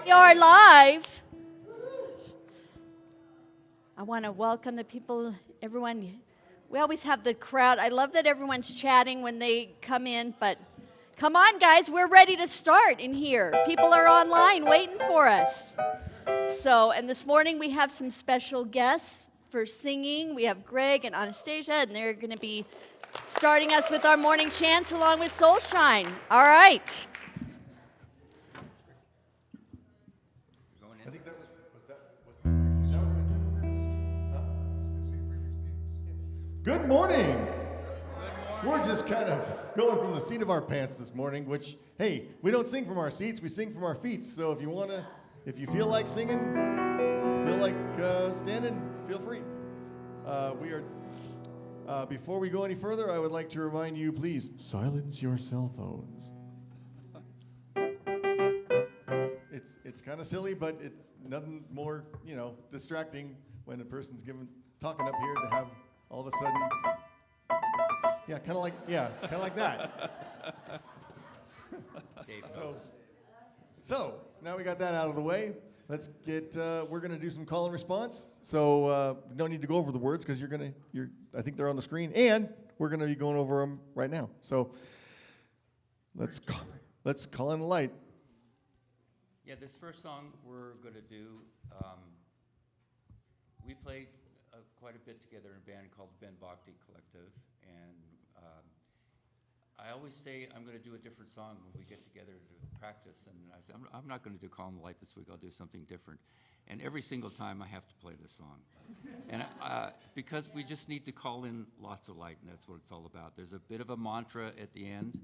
We are live. I want to welcome the people, everyone. We always have the crowd. I love that everyone's chatting when they come in, but come on, guys, we're ready to start in here. People are online waiting for us. And this morning we have some special guests for singing. We have Greg and Anastasia, and they're going to be starting us with our morning chants along with Soulshine. All right. I think that was Good morning. We're just kind of going from the seat of our pants this morning, which, hey, we don't sing from our seats, we sing from our feet. So if you feel like singing, feel like standing, feel free. Before we go any further, I would like to remind you, please, silence your cell phones. It's kind of silly, but it's nothing more, distracting when a person's talking up here to have all of a sudden, kind of like that. So now we got that out of the way. Let's get. We're gonna do some call and response. So no need to go over the words because I think they're on the screen, and we're gonna be going over them right now. So let's call in the light. Yeah, this first song we're going to do, we played quite a bit together in a band called Ben Bhakti Collective, and I always say I'm going to do a different song when we get together to practice, and I said, I'm not going to do Call in the Light this week, I'll do something different. And every single time I have to play this song. And because we just need to call in lots of light, and that's what it's all about. There's a bit of a mantra at the end.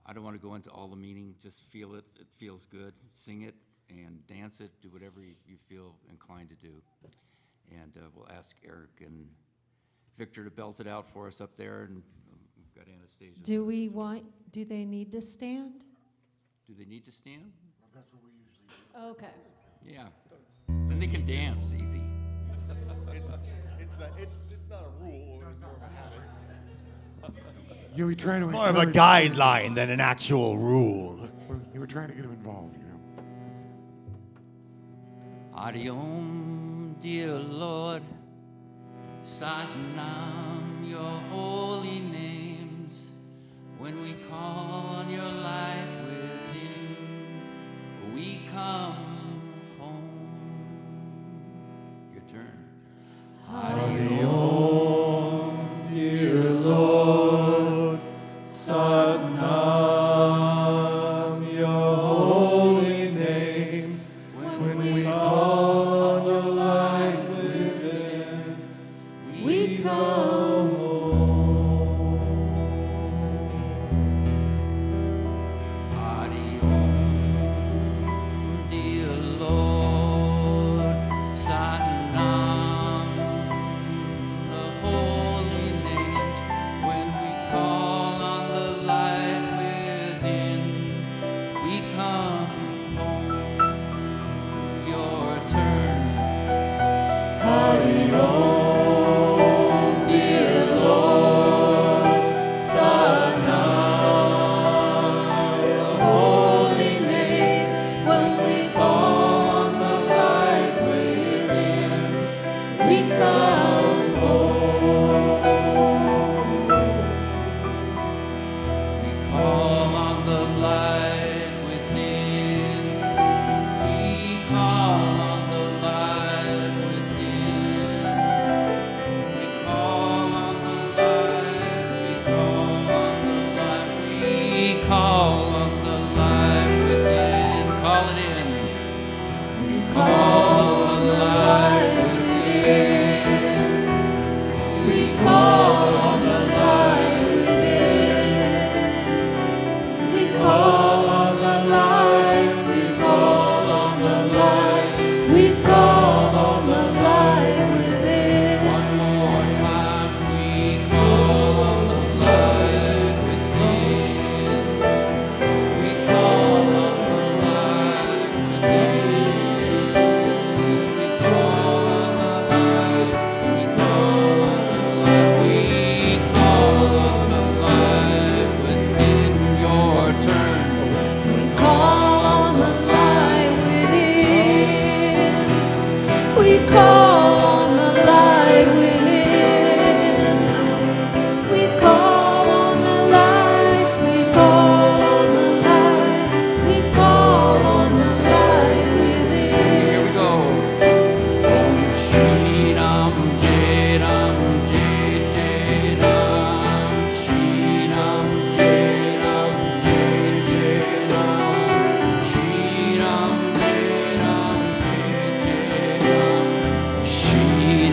I don't want to go into all the meaning, just feel it. It feels good. Sing it and dance it. Do whatever you feel inclined to do. And we'll ask Eric and Victor to belt it out for us up there. And we've got Anastasia. Do they need to stand? Do they need to stand? Well, that's what we usually do. Okay. Yeah. Then they can dance easy. It's not a rule, it's more of a habit. You were trying to More of a guideline than an actual rule. You were trying to get him involved, Hari Om, dear Lord, Satnam, your holy names. When we call on your light within, we come home. Your turn. Hari Om, dear Lord, Satnam, your holy names. When we call on your light within, we come home. Hari Om, dear Lord, Satnam, the holy names. When we call on the light within, we come home. Your turn. Hari Om, dear Lord, Satnam, your holy names. When we call on the light within, we come home. We call on the light within. We call on the light within.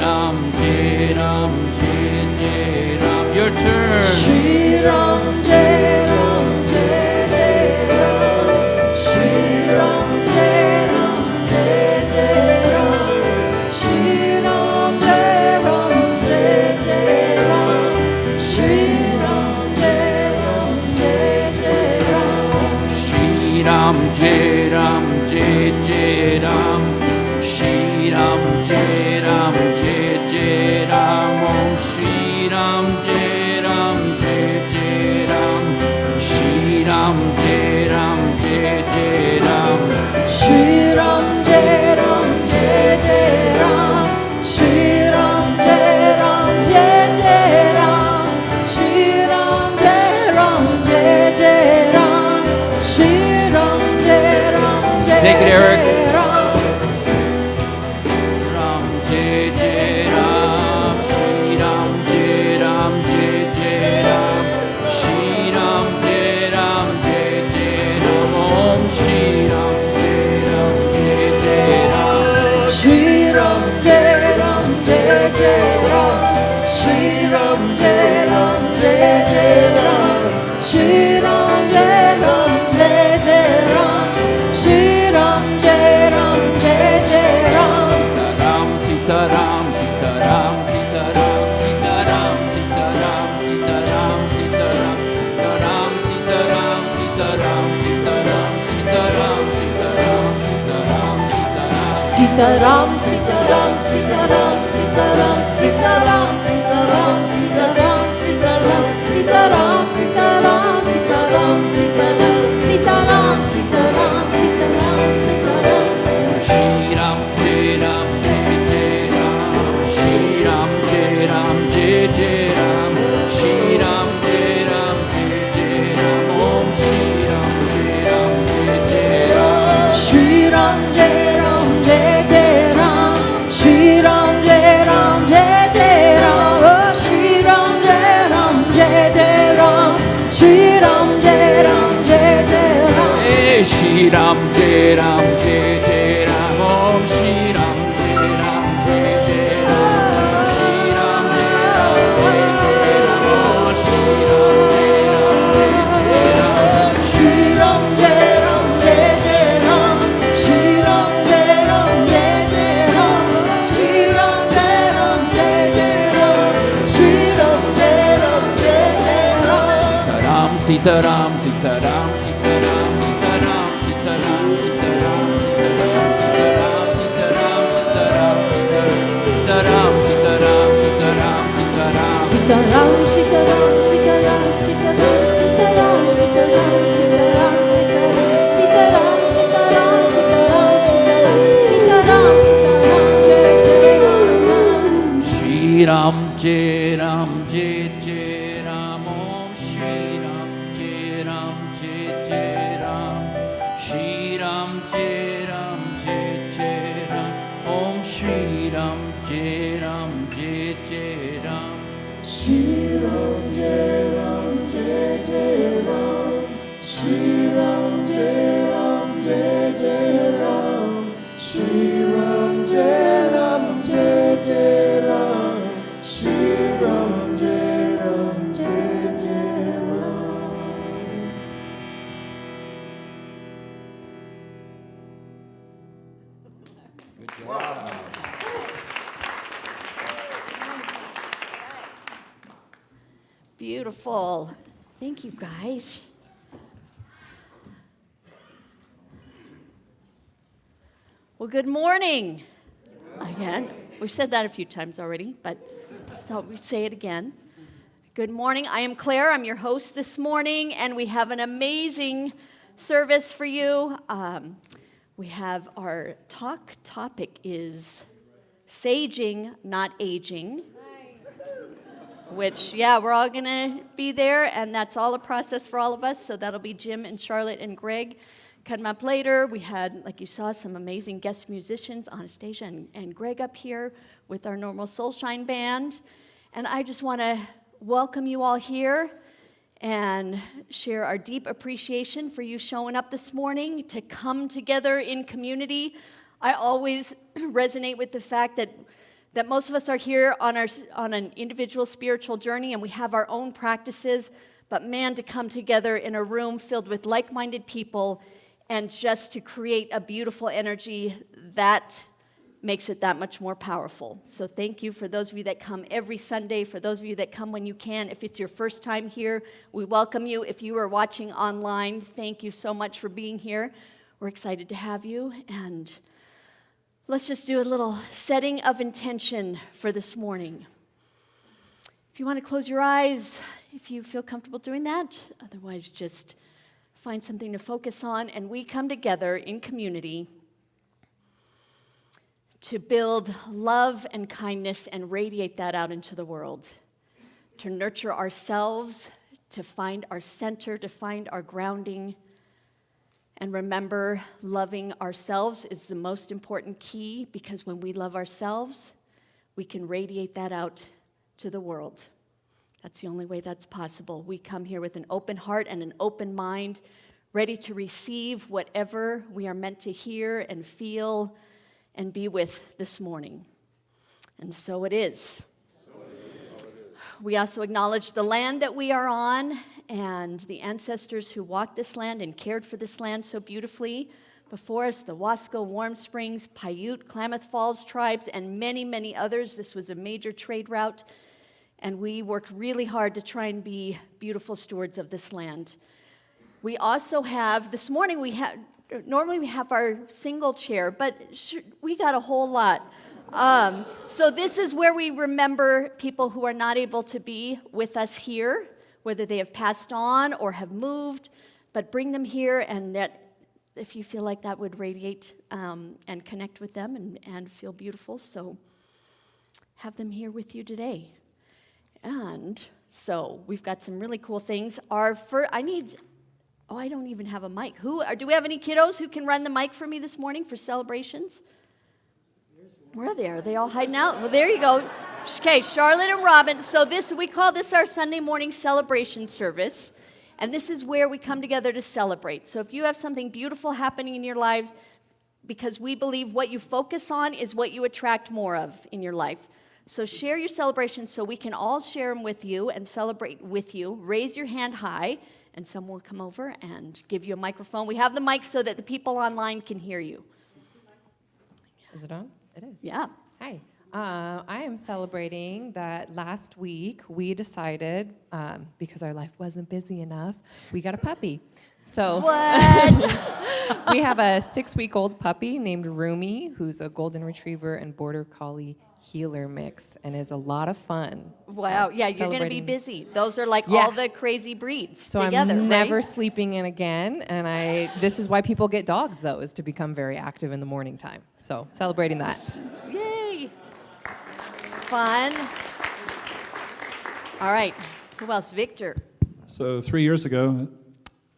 Ram, Jai Ram, Jai Jai Ram. Your turn. Shri Ram Jai Ram Jai Jai Ram. Shri Ram Jai Ram Jai Jai Ram. Shri Ram Jai Ram Jai Jai Ram. Shri Ram Jai Ram Jai Jai Ram. Shri Ram, Jai Ram, Jai Jai Ram. Shri Ram, Jai Ram, Jai Jai Ram. Om Shri Ram, Jai Ram, Jai Jai Ram. Shri Ram, Jai Ram, Jai Jai Ram. Shri Ram Jai Ram Jai Jai Ram. Shri Ram Jai Ram Jai Jai Ram. Shri Ram Jai Ram Jai Jai Ram. Shri Ram Jai Ram Jai Take it, Eric. Jai Ram. Ram, Jai Jai Ram. Shri Ram, Jai Ram, Jai Jai Ram. Shri Ram, Jai Ram, Jai Jai Ram. Om Shri Ram, Jai Ram, Jai Jai Ram. Shri Ram Jai Ram Jai Jai Ram. Shri Ram Jai Ram Jai Jai Ram. Shri Ram Jai Ram Jai Jai Ram. Shri Ram Jai Ram Jai Jai Ram. Ram, Sita Ram, Sita Ram, Sita Ram, Sita Ram, Sita Ram, Sita Ram, Sita Ram, Sita Ram, Sita Ram, Sita Ram, Sita Ram, Sita Ram, Sita Ram, Sita Ram, Sita Ram. Sitaram, Sitaram, Sitaram, Sitaram, Sitaram, Sitaram, Sitaram, Sitaram, Sitaram, Sitaram, Sitaram, Sitaram, Sitaram, Sitaram, Sitaram, Sitaram. Shri Ram, Jai Ram, Jai Jai Ram. Shri Ram, Jai Ram, Jai Jai Ram. Shri Ram, Jai Ram, Jai Jai Ram. Om Shri Ram, Jai Ram, Jai Jai Ram. Shri Ram Jai Ram Jai Jai Ram. Shri Ram Jai Ram Jai Jai Ram. Oh, Shri Ram Jai Ram Jai Jai Ram. Shri Ram Jai Ram Jai Jai Ram. Hey, Shri Ram, Jai Ram, Jai Jai Ram. Om Shri Ram, Jai Ram, Jai Jai Ram. Shri Ram, Jai Ram, Jai Jai Ram. Oh, Shri Ram, Jai Ram, Jai Jai Ram. Shri Ram Jai Ram Jai Jai Ram. Shri Ram Jai Ram Jai Jai Ram. Shri Ram Jai Ram Jai Jai Ram. Sita Ram, Sita Ram, Sita Ram, Sita Ram, Sita Ram, Sita Ram, Sita Ram, Sita Ram, Sita Ram, Sita Ram, Sita Ram, Sita Ram, Sita Ram, Sita Ram, Sita Ram. Sitaram, Sitaram, Sitaram, Sitaram, Sitaram, Sitaram, Sitaram, Sitaram, Sitaram, Sitaram, Sitaram, Sitaram, Sitaram, Sitaram, Jai Jai Ram. Shri Ram, Jai Ram, Jai Jai Ram. Om Shri Ram, Jai Ram, Jai Jai Ram. Shri Ram, Jai Ram, Jai Jai Ram. Om Shri Ram, Jai Ram, Jai Jai Ram. Shri Ram Jai Ram Jai Jai Ram. Shri Ram Jai Ram Jai Jai Ram. Shri Ram Jai Ram Jai Jai Ram. Shri Ram Jai Ram Jai Jai Ram. Good job. Beautiful. Thank you, guys. Well, good morning. Again, we've said that a few times already, but I thought we'd say it again. Good morning. I am Claire. I'm your host this morning, and we have an amazing service for you. We have our topic is saging, not aging. Which, yeah, we're all going to be there, and that's all a process for all of us. So that'll be Jim and Charlotte and Greg coming up later. We had, like you saw, some amazing guest musicians, Anastasia and Greg up here with our normal Soulshine band. And I just want to welcome you all here and share our deep appreciation for you showing up this morning to come together in community. I always resonate with the fact that that most of us are here on an individual spiritual journey, and we have our own practices, but man, to come together in a room filled with like-minded people and just to create a beautiful energy, that makes it that much more powerful. So thank you for those of you that come every Sunday, for those of you that come when you can. If it's your first time here, we welcome you. If you are watching online, thank you so much for being here. We're excited to have you, and let's just do a little setting of intention for this morning. If you want to close your eyes, if you feel comfortable doing that, otherwise just find something to focus on, and we come together in community to build love and kindness and radiate that out into the world, to nurture ourselves, to find our center, to find our grounding. And remember, loving ourselves is the most important key, because when we love ourselves, we can radiate that out to the world. That's the only way that's possible. We come here with an open heart and an open mind, ready to receive whatever we are meant to hear and feel and be with this morning. And so it is. We also acknowledge the land that we are on and the ancestors who walked this land and cared for this land so beautifully. Before us, the Wasco, Warm Springs, Paiute, Klamath Falls tribes, and many, many others. This was a major trade route, and we worked really hard to try and be beautiful stewards of this land. We also have, this morning normally we have our single chair, but we got a whole lot. So this is where we remember people who are not able to be with us here, whether they have passed on or have moved, but bring them here, and that if you feel like that would radiate and connect with them and feel beautiful, so have them here with you today. And so we've got some really cool things. I don't even have a mic. Do we have any kiddos who can run the mic for me this morning for celebrations? Where are they? Are they all hiding out? Well, there you go. Okay, Charlotte and Robin. So we call this our Sunday morning celebration service, and this is where we come together to celebrate. So if you have something beautiful happening in your lives, because we believe what you focus on is what you attract more of in your life. So share your celebrations so we can all share them with you and celebrate with you. Raise your hand high, and someone will come over and give you a microphone. We have the mic so that the people online can hear you. Is it on? It is. Yeah. Hi. I am celebrating that last week we decided, because our life wasn't busy enough, we got a puppy. So What? we have a 6-week-old puppy named Rumi, who's a golden retriever and border collie healer mix, and is a lot of fun. Wow. So Yeah, you're going to be celebrating- busy. Those are like Yeah. all the crazy breeds So together, I'm never right? sleeping in again, and this is why people get dogs, though, is to become very active in the morning time. So celebrating that. Yay. Fun. All right. Who else? Victor. So 3 years ago,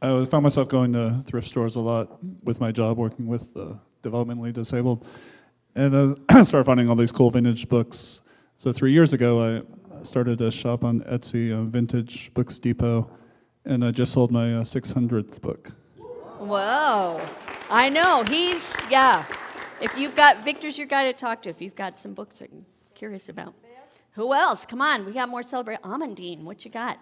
I found myself going to thrift stores a lot with my job, working with developmentally disabled. And I started finding all these cool vintage books. So 3 years ago, I started a shop on Etsy, Vintage Books Depot, and I just sold my 600th book. Whoa. I know. If you've got, Victor's your guy to talk to if you've got some books I'm curious about. Who else? Come on. We got more celebrate. Amandine, what you got?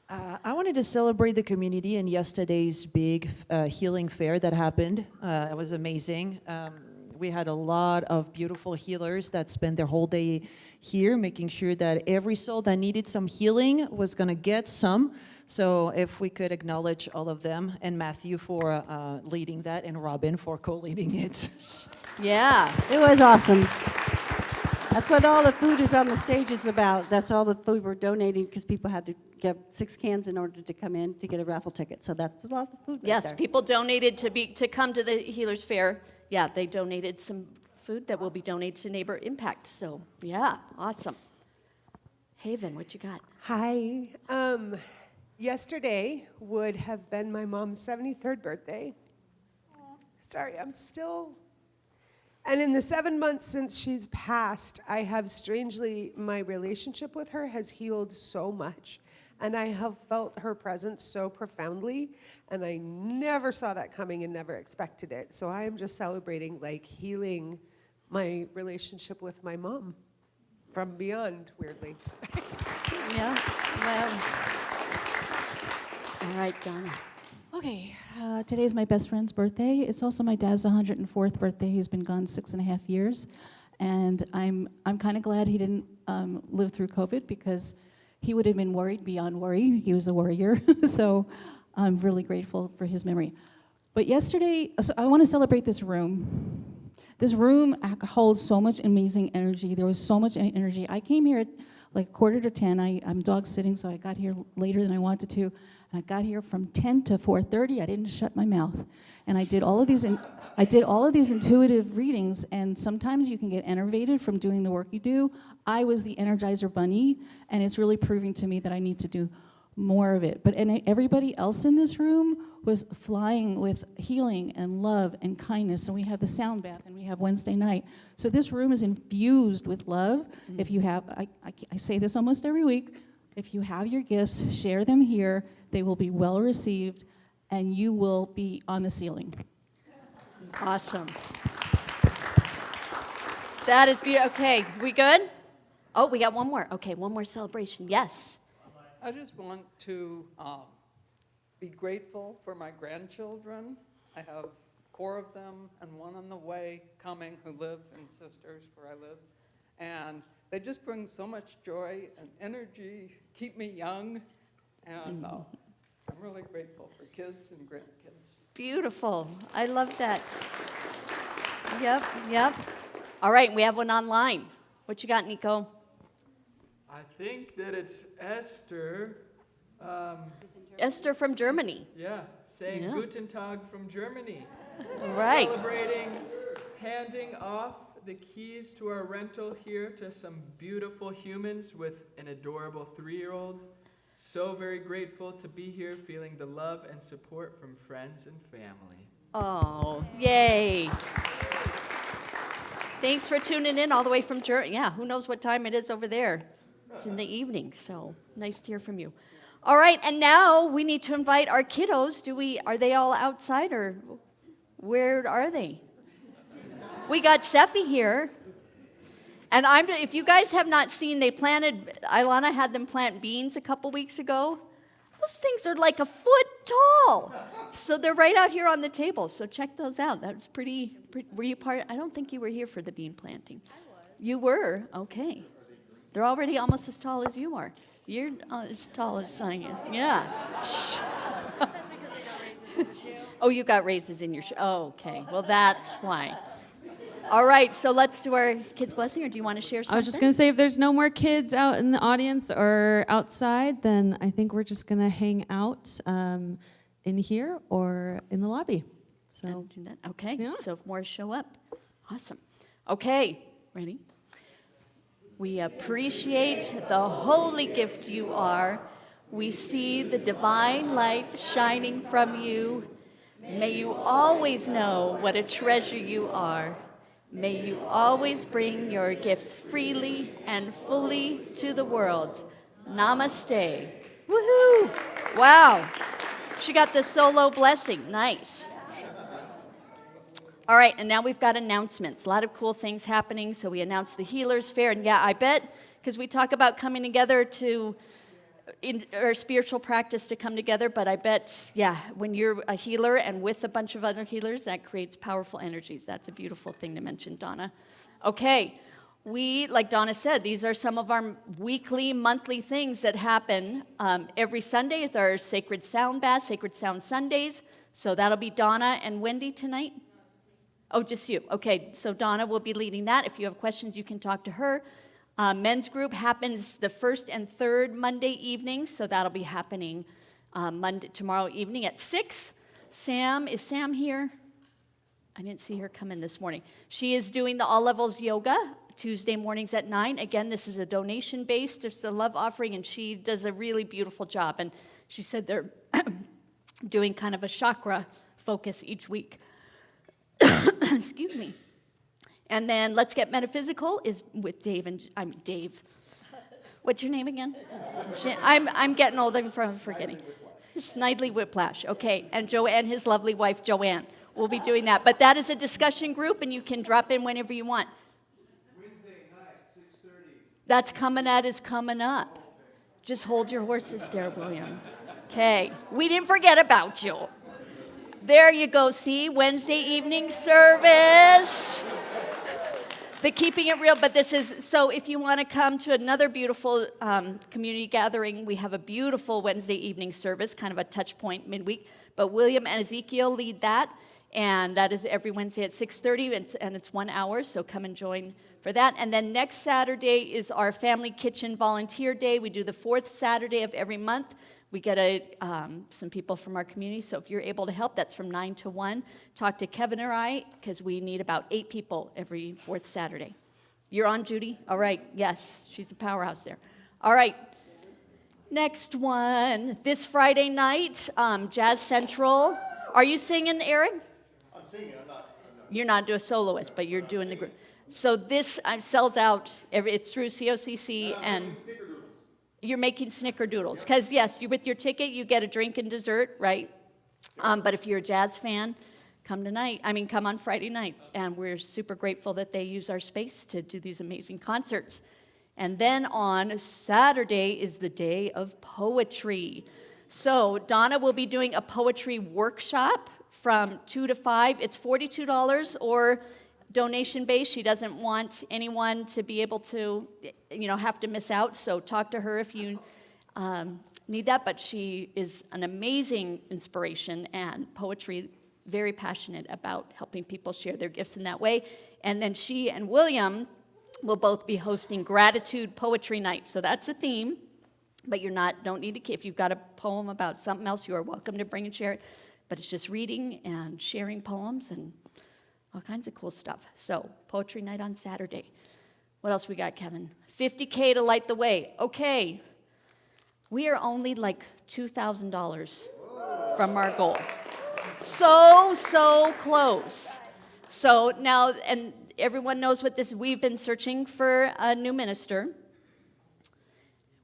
I wanted to celebrate the community in yesterday's big healing fair that happened. It was amazing. We had a lot of beautiful healers that spent their whole day here, making sure that every soul that needed some healing was going to get some. So if we could acknowledge all of them, and Matthew for leading that, and Robin for co-leading it. Yeah. It was awesome. That's what all the food is on the stage is about. That's all the food we're donating, because people had to get 6 cans in order to come in to get a raffle ticket. So that's a lot of food right Yes, there. people donated to come to the Healers Fair. Yeah, they donated some food that will be donated to Neighbor Impact. So, yeah, awesome. Haven, what you got? Hi. Yesterday would have been my mom's 73rd birthday. Sorry, I'm still... And in the 7 months since she's passed, I have strangely, my relationship with her has healed so much. And I have felt her presence so profoundly. And I never saw that coming and never expected it. So I am just celebrating like healing my relationship with my mom from beyond, weirdly. Yeah. Well. All right, Donna. Okay, today's my best friend's birthday. It's also my dad's 104th birthday. He's been gone 6.5 years, and I'm kind of glad he didn't live through COVID because he would have been worried beyond worry. He was a worrier, so I'm really grateful for his memory. But yesterday, so I want to celebrate this room. This room holds so much amazing energy. There was so much energy. I came here at like 9:45. I'm dog sitting, so I got here later than I wanted to. And I got here from 10 to 4:30. I didn't shut my mouth. And I did all of these intuitive readings, and sometimes you can get enervated from doing the work you do. I was the Energizer Bunny, and it's really proving to me that I need to do more of it. But everybody else in this room was flying with healing and love and kindness. And we have the sound bath, and we have Wednesday night. So this room is infused with love. If you have, I say this almost every week, if you have your gifts, share them here. They will be well received, and you will be on the ceiling. Awesome. That is beautiful. Okay, we good? Oh, we got one more. Okay, one more celebration. Yes. I just want to be grateful for my grandchildren. I have 4 of them and 1 on the way coming who live in Sisters where I live. And they just bring so much joy and energy, keep me young, and I'm really grateful for kids and grandkids. Beautiful. I love that. Yep. All right, we have one online. What you got, Nico? I think that it's Esther. Esther from Germany. Yeah, saying Guten Tag from Germany. Right. Celebrating handing off the keys to our rental here to some beautiful humans with an adorable 3-year-old. So very grateful to be here, feeling the love and support from friends and family. Oh, yay. Thanks for tuning in all the way from Germany. Yeah, who knows what time it is over there. It's in the evening, so nice to hear from you. All right, and now we need to invite our kiddos. Are they all outside, or where are they? We got Sephi here. And if you guys have not seen, Ilana had them plant beans a couple weeks ago. Those things are like a foot tall. So they're right out here on the table. So check those out. That was pretty were you part? I don't think you were here for the bean planting. I was. You were? Okay. They're already almost as tall as you are. You're as tall as Sonia. Yeah. That's because they got raises in your shoe. Oh, you got raises in your shoe. Oh, okay. Well, that's why. All right, so let's do our kids' blessing, or do you want to share something? I was just going to say, if there's no more kids out in the audience or outside, then I think we're just going to hang out in here or in the lobby. So do that. Okay, so if more show up, awesome. Okay, ready? We appreciate the holy gift you are. We see the divine light shining from you. May you always know what a treasure you are. May you always bring your gifts freely and fully to the world. Namaste. Woohoo! Wow. She got the solo blessing. Nice. All right, and now we've got announcements. A lot of cool things happening. So we announced the Healers Fair. And yeah, I bet, because we talk about coming together in our spiritual practice to come together, but I bet, when you're a healer and with a bunch of other healers, that creates powerful energies. That's a beautiful thing to mention, Donna. Okay, like Donna said, these are some of our weekly, monthly things that happen. Every Sunday is our Sacred Sound Bath, Sacred Sound Sundays. So that'll be Donna and Wendy tonight. Oh, just you. Okay, so Donna will be leading that. If you have questions, you can talk to her. Men's group happens the first and third Monday evenings, so that'll be happening tomorrow evening at 6. Is Sam here? I didn't see her come in this morning. She is doing the All Levels Yoga Tuesday mornings at 9. Again, this is a donation-based, just a love offering, and she does a really beautiful job. And she said they're doing kind of a chakra focus each week. Excuse me. And then Let's Get Metaphysical is with Dave and I'm Dave. What's your name again? I'm getting old. I'm forgetting. Snidely Whiplash. Okay, and his lovely wife Joanne. we'll be doing that. But that is a discussion group, and you can drop in whenever you want. Wednesday night, 6:30. That's coming up. Just hold your horses there, William. Okay, we didn't forget about you. There you go, see, Wednesday evening service. The Keeping It Real, but this is, so if you want to come to another beautiful community gathering, we have a beautiful Wednesday evening service, kind of a touch point midweek, but William and Ezekiel lead that, and that is every Wednesday at 6:30, and it's 1 hour, so come and join for that. And then next Saturday is our Family Kitchen Volunteer Day. We do the fourth Saturday of every month. We get some people from our community, so if you're able to help, that's from 9 to 1. Talk to Kevin or I, because we need about 8 people every fourth Saturday. You're on, Judy? All right, yes, she's a powerhouse there. All right, next one. This Friday night, Jazz Central. Are you singing, Aaron? I'm singing, I'm not. You're not doing a soloist, but you're doing the group. So this sells out, it's through COCC, and you're making snickerdoodles. Because, yes, with your ticket, you get a drink and dessert, right? But if you're a jazz fan, come on Friday night. And we're super grateful that they use our space to do these amazing concerts. And then on Saturday is the day of poetry. So Donna will be doing a poetry workshop from 2 to 5. It's $42 or donation-based. She doesn't want anyone to be able to, have to miss out. So talk to her if you need that. But she is an amazing inspiration and poetry, very passionate about helping people share their gifts in that way. And then she and William will both be hosting Gratitude Poetry Night. So that's a theme, but don't need to, if you've got a poem about something else, you are welcome to bring and share it. But it's just reading and sharing poems and all kinds of cool stuff. So, poetry night on Saturday. What else we got, Kevin? $50K to light the way. Okay. We are only like $2,000 from our goal. So close. So now, and everyone knows what this, we've been searching for a new minister.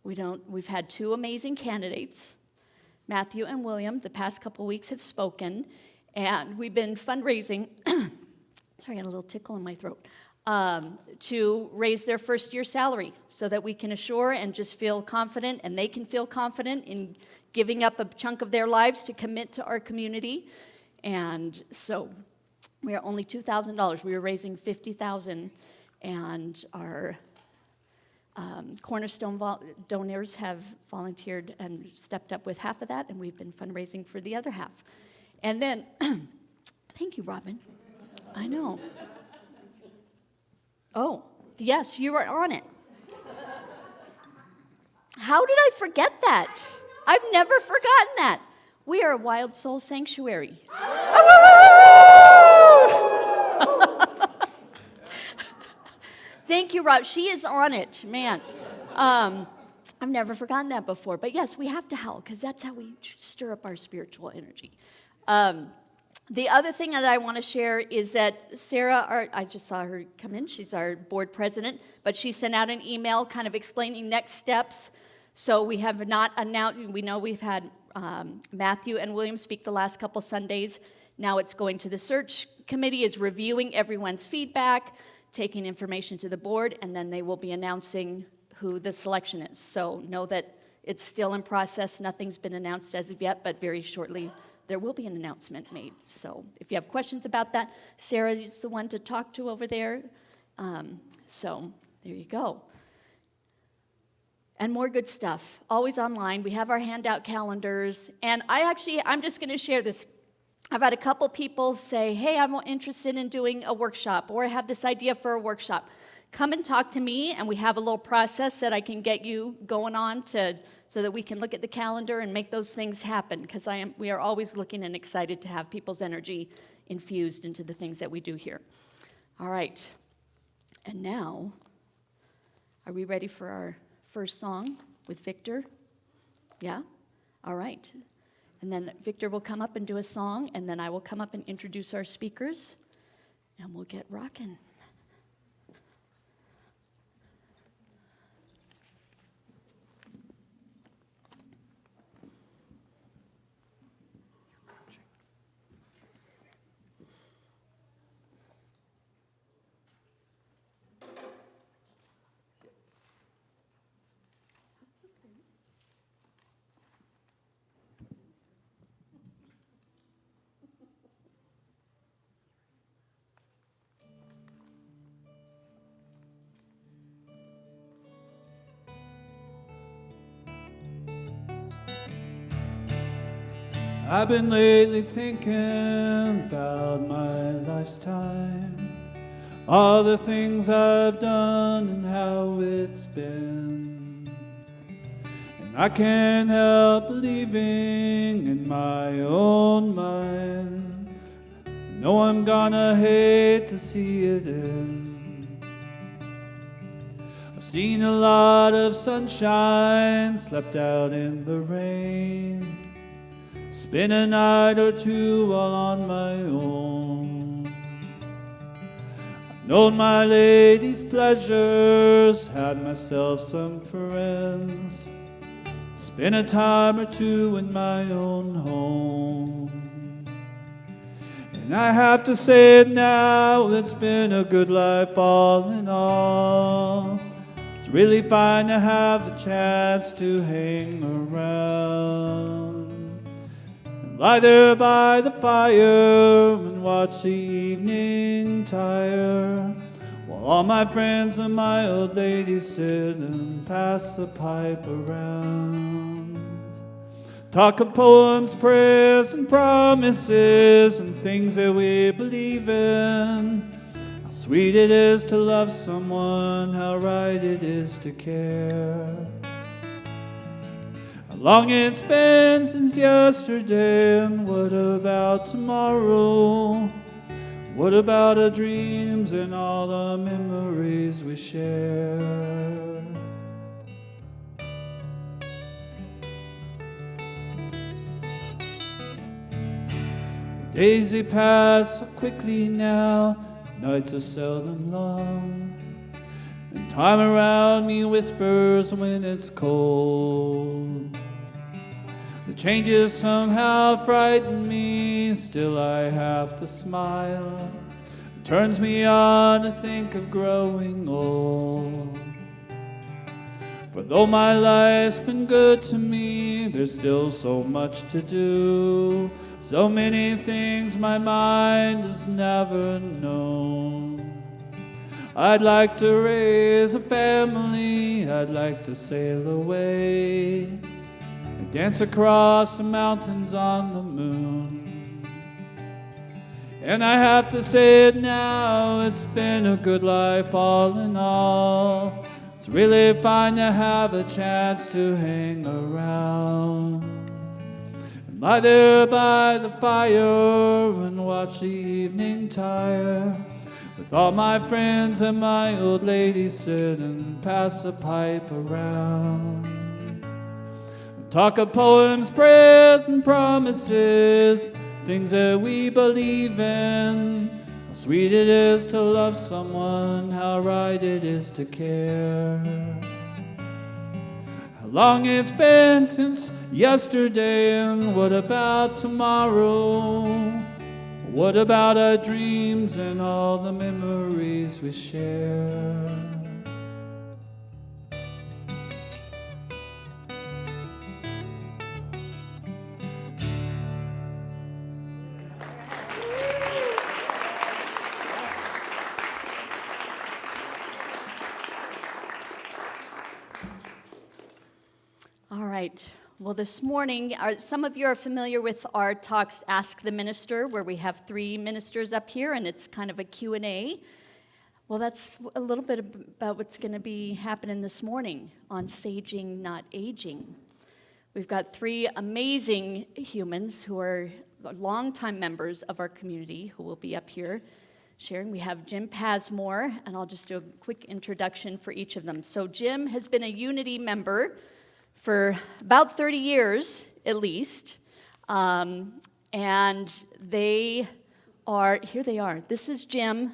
We've had 2 amazing candidates. Matthew and William, the past couple weeks have spoken, and we've been fundraising. Sorry, I got a little tickle in my throat, to raise their first-year salary so that we can assure and just feel confident, and they can feel confident in giving up a chunk of their lives to commit to our community. And so we are only $2,000. We were raising $50,000, and our Cornerstone donors have volunteered and stepped up with half of that, and we've been fundraising for the other half. And then, thank you, Robin. I know. Oh, yes, you are on it. How did I forget that? I've never forgotten that. We are a wild soul sanctuary. Thank you, Rob. She is on it, man. I've never forgotten that before. But yes, we have to howl because that's how we stir up our spiritual energy. The other thing that I want to share is that Sarah, I just saw her come in. She's our board president, but she sent out an email kind of explaining next steps. So we have not announced, we know we've had Matthew and William speak the last couple Sundays. Now it's going to the search committee, is reviewing everyone's feedback, taking information to the board, and then they will be announcing who the selection is. So know that it's still in process. Nothing's been announced as of yet, but very shortly there will be an announcement made. So if you have questions about that, Sarah is the one to talk to over there. So there you go. And more good stuff, always online. We have our handout calendars. And I'm just going to share this. I've had a couple people say, hey, I'm interested in doing a workshop, or I have this idea for a workshop. Come and talk to me, and we have a little process that I can get you going on so that we can look at the calendar and make those things happen, because we are always looking and excited to have people's energy infused into the things that we do here. All right. And now, are we ready for our first song with Victor? Yeah? All right. And then Victor will come up and do a song, and then I will come up and introduce our speakers, and we'll get rocking. I've been lately thinking about my life's time, all the things I've done and how it's been. And I can't help believing in my own mind, I know I'm gonna hate to see it end. I've seen a lot of sunshine, slept out in the rain, spent a night or two all on my own. I've known my lady's pleasures, had myself some friends, spent a time or two in my own home. And I have to say it now, it's been a good life all in all. It's really fine to have the chance to hang around, lie there by the fire and watch the evening tire, while all my friends and my old lady sit and pass the pipe around. Talk of poems, prayers, and promises, and things that we believe in. How sweet it is to love someone, how right it is to care. How long it's been since yesterday, and what about tomorrow? What about our dreams and all the memories we share? The days they pass so quickly now, nights are seldom long, and time around me whispers when it's cold. The changes somehow frighten me, still I have to smile. It turns me on to think of growing old. For though my life's been good to me, there's still so much to do, so many things my mind has never known. I'd like to raise a family, I'd like to sail away and dance across the mountains on the moon. And I have to say it now, it's been a good life all in all. It's really fine to have a chance to hang around and lie there by the fire and watch the evening tire, with all my friends and my old lady sit and pass a pipe around. Talk of poems, prayers, and promises, things that we believe in. How sweet it is to love someone, how right it is to care. How long it's been since yesterday, and what about tomorrow? What about our dreams and all the memories we share? All right. Well, this morning, some of you are familiar with our talks, Ask the Minister, where we have 3 ministers up here, and it's kind of a Q&A. Well, that's a little bit about what's going to be happening this morning on Saging, Not Aging. We've got 3 amazing humans who are longtime members of our community who will be up here sharing. We have Jim Pasmore, and I'll just do a quick introduction for each of them. So Jim has been a Unity member for about 30 years, at least. And they are, here they are. This is Jim.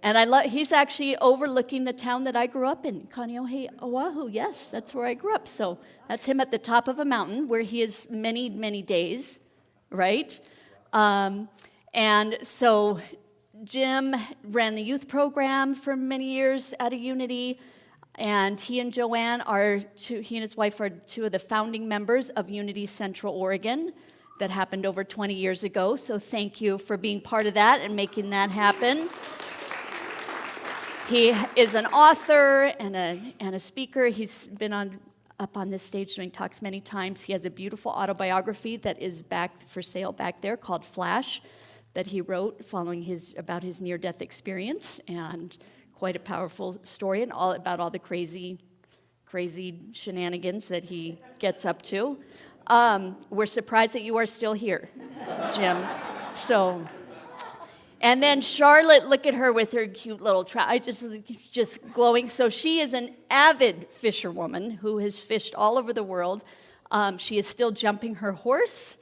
And he's actually overlooking the town that I grew up in, Kaneohe, Oahu. Yes, that's where I grew up. So that's him at the top of a mountain where he is many, many days, right? And so Jim ran the youth program for many years at a Unity. And he and Joanne he and his wife are 2 of the founding members of Unity Central Oregon. That happened over 20 years ago. So thank you for being part of that and making that happen. He is an author and a speaker. He's been on up on this stage doing talks many times. He has a beautiful autobiography that is back for sale back there called Flash, that he wrote about his near-death experience, and quite a powerful story, and all about all the crazy shenanigans that he gets up to. We're surprised that you are still here, Jim. So, and then Charlotte, look at her with her cute little just glowing. So she is an avid fisherwoman who has fished all over the world. She is still jumping her horse.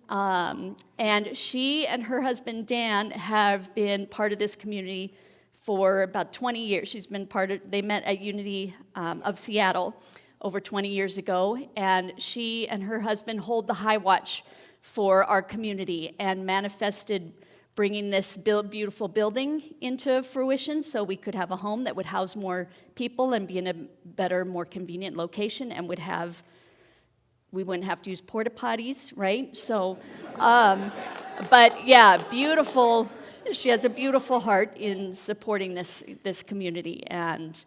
And she and her husband, Dan, have been part of this community for about 20 years. They met at Unity of Seattle over 20 years ago, and she and her husband hold the high watch for our community and manifested bringing this beautiful building into fruition so we could have a home that would house more people and be in a better, more convenient location, and we wouldn't have to use porta potties, right? So, but yeah, beautiful. She has a beautiful heart in supporting this community, and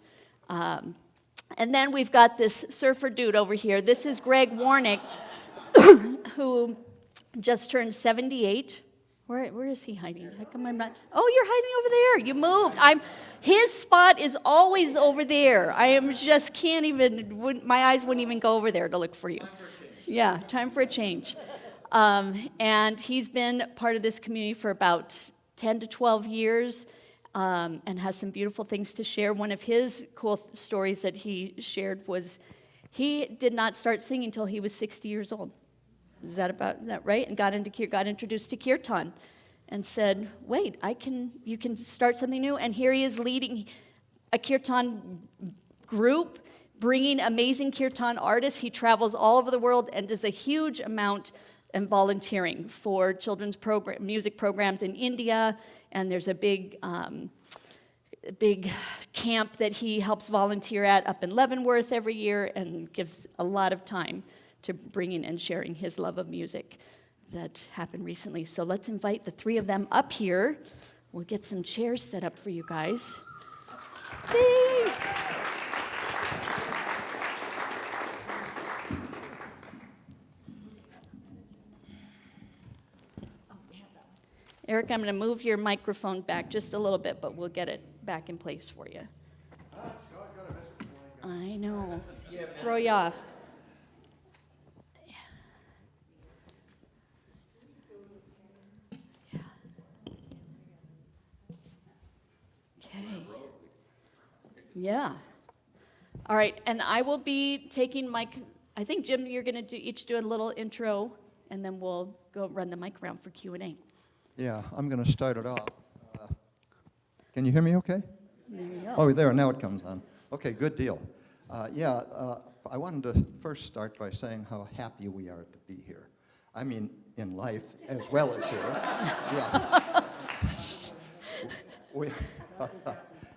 then we've got this surfer dude over here. This is Greg Warnick, who just turned 78. Where is he hiding? How come I'm not? Oh, you're hiding over there. You moved. His spot is always over there. My eyes wouldn't even go over there to look for you. Yeah, time for a change. And he's been part of this community for about 10 to 12 years and has some beautiful things to share. One of his cool stories that he shared was he did not start singing until he was 60 years old. Is that right? And got introduced to kirtan and said, wait, you can start something new. And here he is leading a kirtan group, bringing amazing kirtan artists. He travels all over the world and does a huge amount in volunteering for children's music programs in India. And there's a big camp that he helps volunteer at up in Leavenworth every year, and gives a lot of time to bringing and sharing his love of music that happened recently. So let's invite the three of them up here. We'll get some chairs set up for you guys. Yay! Eric, I'm going to move your microphone back just a little bit, but we'll get it back in place for you. I know. Throw you off. Okay. Yeah. All right, and I will be taking I think, Jim, you're going to each do a little intro, and then we'll go run the mic around for Q&A. Yeah, I'm going to start it off. Can you hear me okay? There you go. Oh, there, now it comes on. Okay, good deal. I wanted to first start by saying how happy we are to be here. I mean, in life as well as here. Yeah.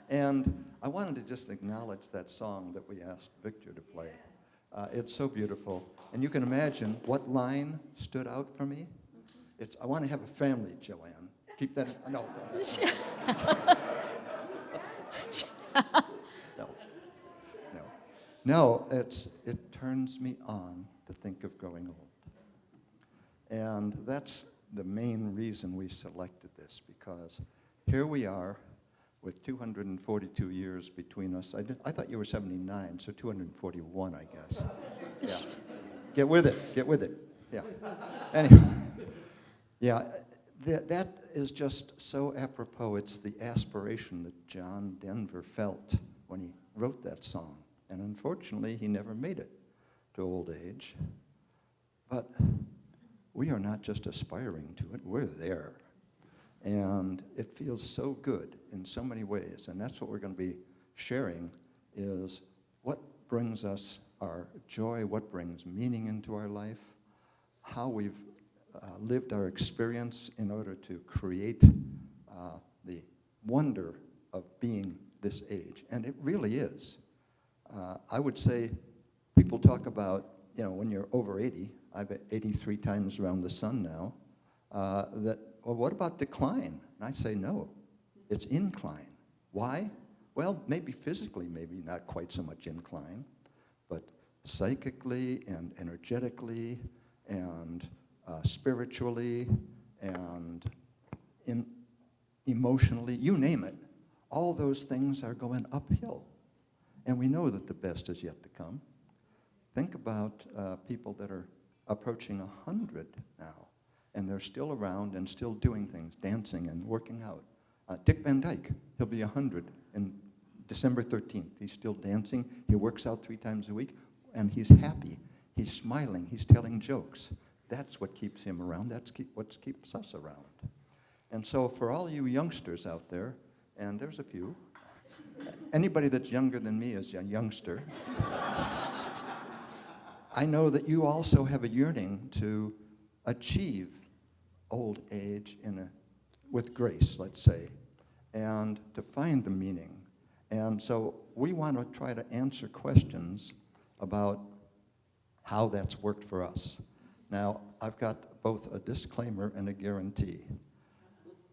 And I wanted to just acknowledge that song that we asked Victor to play. It's so beautiful. And you can imagine what line stood out for me. I want to have a family, Joanne. Keep that. No. No. It turns me on to think of growing old. And that's the main reason we selected this, because here we are with 242 years between us. I thought you were 79, so 241, I guess. Yeah. Get with it. Yeah. Anyway. Yeah, that is just so apropos. It's the aspiration that John Denver felt when he wrote that song. And unfortunately, he never made it to old age. But we are not just aspiring to it, we're there. And it feels so good in so many ways. And that's what we're going to be sharing, is what brings us our joy, what brings meaning into our life, how we've lived our experience in order to create the wonder of being this age. And it really is. I would say people talk about, when you're over 80, I've 83 times around the sun now, well, what about decline? And I say, no, it's incline. Why? Well, maybe physically, maybe not quite so much incline, but psychically and energetically and spiritually and emotionally, you name it. All those things are going uphill. And we know that the best is yet to come. Think about people that are approaching 100 now, and they're still around and still doing things, dancing and working out. Dick Van Dyke, he'll be 100 in December 13th. He's still dancing. He works out 3 times a week, and he's happy. He's smiling. He's telling jokes. That's what keeps him around. That's what keeps us around. And so for all you youngsters out there, and there's a few, anybody that's younger than me is a youngster. I know that you also have a yearning to achieve old age with grace, let's say, and to find the meaning. And so we want to try to answer questions about how that's worked for us. Now, I've got both a disclaimer and a guarantee.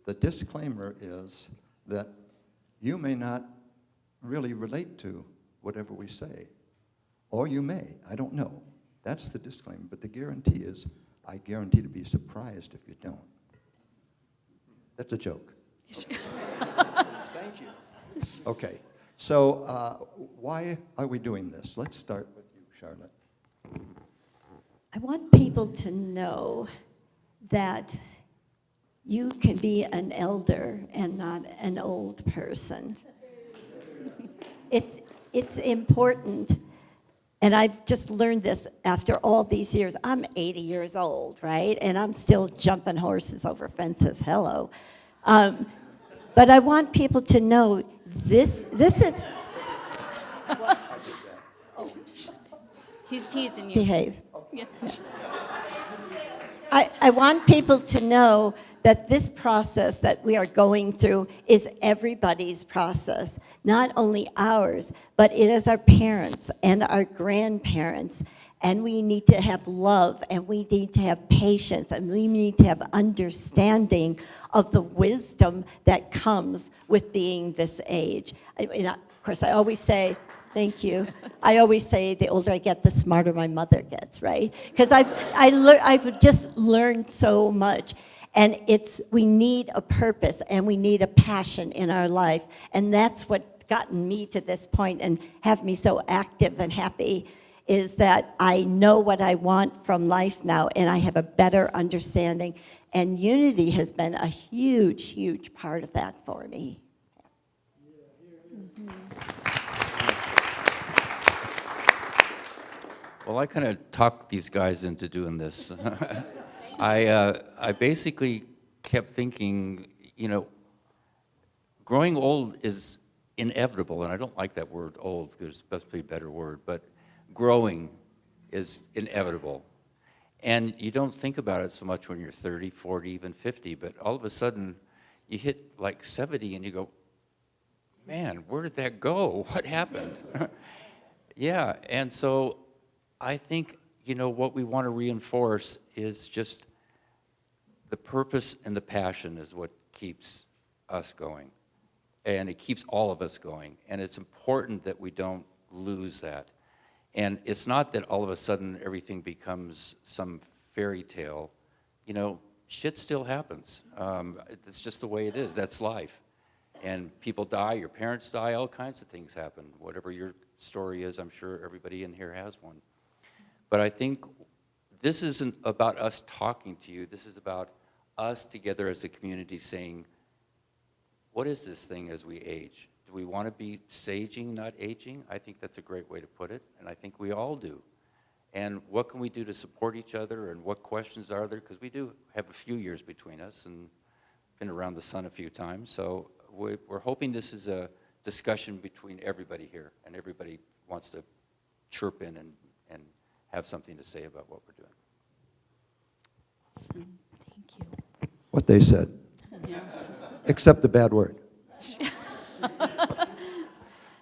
The disclaimer is that you may not really relate to whatever we say, or you may, I don't know. That's the disclaimer, but the guarantee is, I guarantee to be surprised if you don't. That's a joke. Thank you. Okay, so why are we doing this? Let's start with you, Charlotte. I want people to know that you can be an elder and not an old person. It's important, and I've just learned this after all these years. I'm 80 years old, right? And I'm still jumping horses over fences. Hello. But I want people to know this is... He's teasing you. Behave. Yeah. I want people to know that this process that we are going through is everybody's process, not only ours, but it is our parents and our grandparents. And we need to have love, and we need to have patience, and we need to have understanding of the wisdom that comes with being this age. Of course, I always say, thank you. I always say the older I get, the smarter my mother gets, right? Because I've just learned so much. And we need a purpose, and we need a passion in our life. And that's what gotten me to this point and have me so active and happy, is that I know what I want from life now, and I have a better understanding. And unity has been a huge, huge part of that for me. Well, I kind of talked these guys into doing this. I basically kept thinking, growing old is inevitable, and I don't like that word old, there's supposed to be a better word, but growing is inevitable. And you don't think about it so much when you're 30, 40, even 50, but all of a sudden you hit like 70 and you go, man, where did that go? What happened? Yeah, and so I think, what we want to reinforce is just the purpose and the passion is what keeps us going. And it keeps all of us going. And it's important that we don't lose that. And it's not that all of a sudden everything becomes some fairy tale. Shit still happens. It's just the way it is. That's life. And people die, your parents die, all kinds of things happen. Whatever your story is, I'm sure everybody in here has one. But I think this isn't about us talking to you. This is about us together as a community saying, what is this thing as we age? Do we want to be saging, not aging? I think that's a great way to put it, and I think we all do. And what can we do to support each other, and what questions are there? Because we do have a few years between us and been around the sun a few times. So we're hoping this is a discussion between everybody here, and everybody wants to chirp in and have something to say about what we're doing. Awesome. Thank you. What they said, Yeah. except the bad word.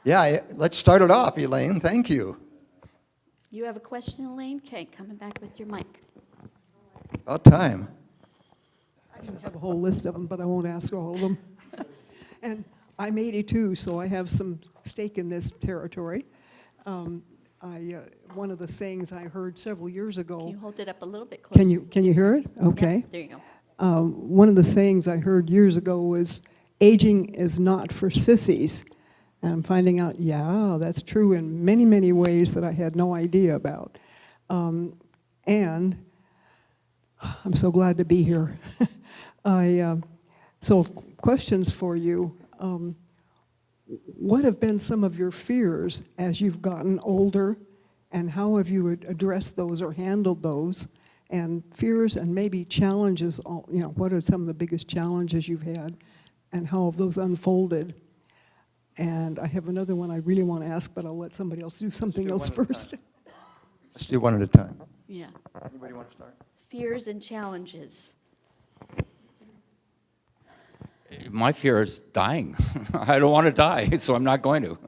Yeah, let's start it off, Elaine. Thank you. You have a question, Elaine? Okay, coming back with your mic. About time. I have a whole list of them, but I won't ask all of them. And I'm 82, so I have some stake in this territory. one of the sayings I heard several years ago. Can you hold it up a little bit closer? Can you hear it? Okay. Yeah, there you go. One of the sayings I heard years ago was, aging is not for sissies. And I'm finding out, yeah, that's true in many, many ways that I had no idea about. And I'm so glad to be here. So questions for you. What have been some of your fears as you've gotten older, and how have you addressed those or handled those? And fears and maybe challenges, what are some of the biggest challenges you've had, and how have those unfolded? And I have another one I really want to ask, but I'll let somebody else do something else first. Let's do one at a time. Yeah. Anybody want to start? Fears and challenges. My fear is dying. I don't want to die, so I'm not going to.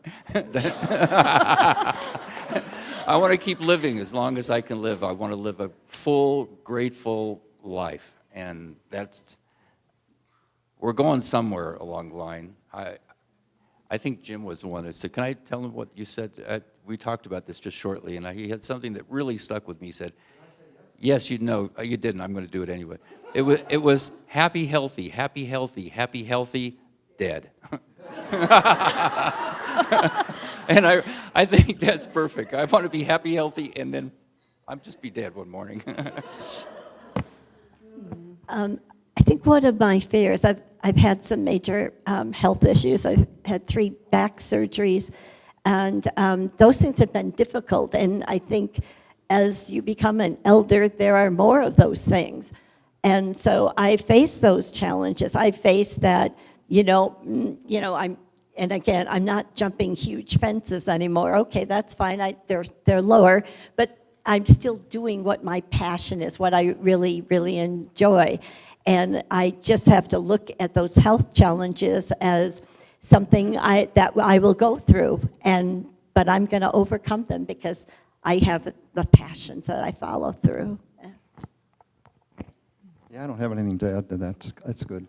I want to keep living as long as I can live. I want to live a full, grateful life. And we're going somewhere along the line. I think Jim was the one that said, can I tell him what you said? We talked about this just shortly, and he had something that really stuck with me. He said, yes, you know, you didn't. I'm going to do it anyway. It was happy, healthy, happy, healthy, happy, healthy, dead. And I think that's perfect. I want to be happy, healthy, and then I'm just be dead one morning. I think one of my fears, I've had some major health issues. I've had 3 back surgeries, and those things have been difficult. And I think as you become an elder, there are more of those things. And so I face those challenges. I face that, and again, I'm not jumping huge fences anymore. Okay, that's fine. They're lower, but I'm still doing what my passion is, what I really, really enjoy. And I just have to look at those health challenges as something that I will go through, but I'm going to overcome them because I have the passions that I follow through. Yeah, I don't have anything to add to that. That's good.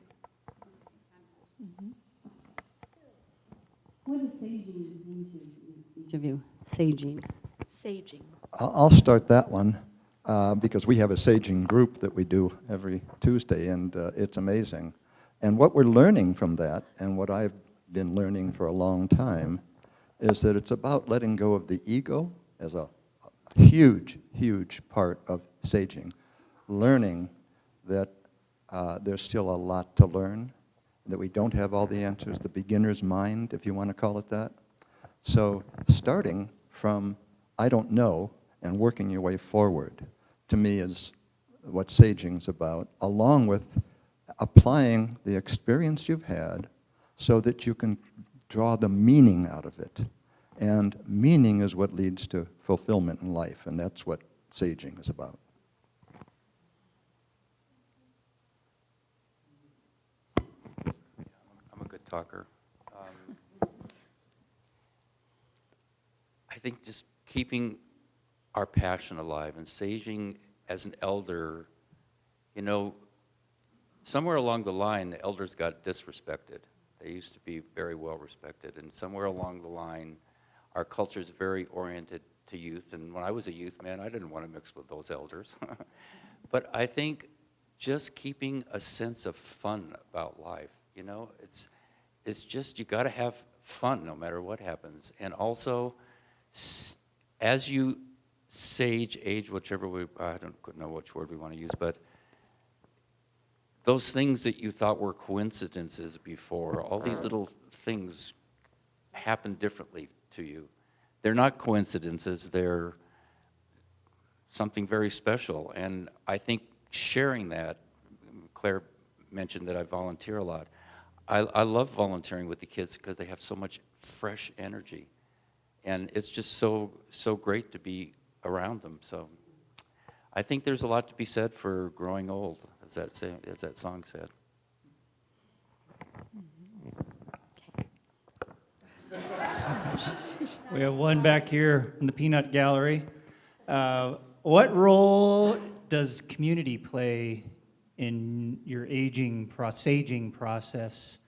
What does saging mean to each of you? Saging. Saging. I'll start that one because we have a saging group that we do every Tuesday, and it's amazing. And what we're learning from that, and what I've been learning for a long time, is that it's about letting go of the ego as a huge, huge part of saging. Learning that there's still a lot to learn, that we don't have all the answers, the beginner's mind, if you want to call it that. So starting from I don't know and working your way forward, to me, is what saging's about, along with applying the experience you've had so that you can draw the meaning out of it. And meaning is what leads to fulfillment in life, and that's what saging is about. I'm a good talker. I think just keeping our passion alive and saging as an elder, somewhere along the line, the elders got disrespected. They used to be very well respected, and somewhere along the line, our culture is very oriented to youth. And when I was a youth, man, I didn't want to mix with those elders. But I think just keeping a sense of fun about life, it's just, you got to have fun no matter what happens. And also, as you age, whichever I don't know which word we want to use, but those things that you thought were coincidences before, all these little things happen differently to you. They're not coincidences, they're something very special. And I think sharing that, Claire mentioned that I volunteer a lot. I love volunteering with the kids because they have so much fresh energy. And it's just so great to be around them. So I think there's a lot to be said for growing old, as that song said. We have one back here in the peanut gallery. What role does community play in your saging process?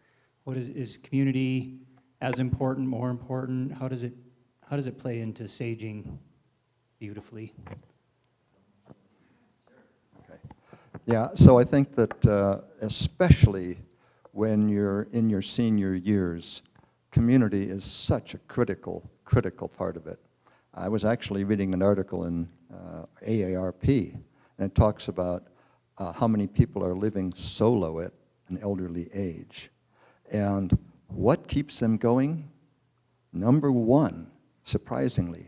What is community as important, more important? How does it play into saging beautifully. Yeah, so I think that especially when you're in your senior years, community is such a critical part of it. I was actually reading an article in AARP, and it talks about how many people are living solo at an elderly age. And what keeps them going? Number one, surprisingly,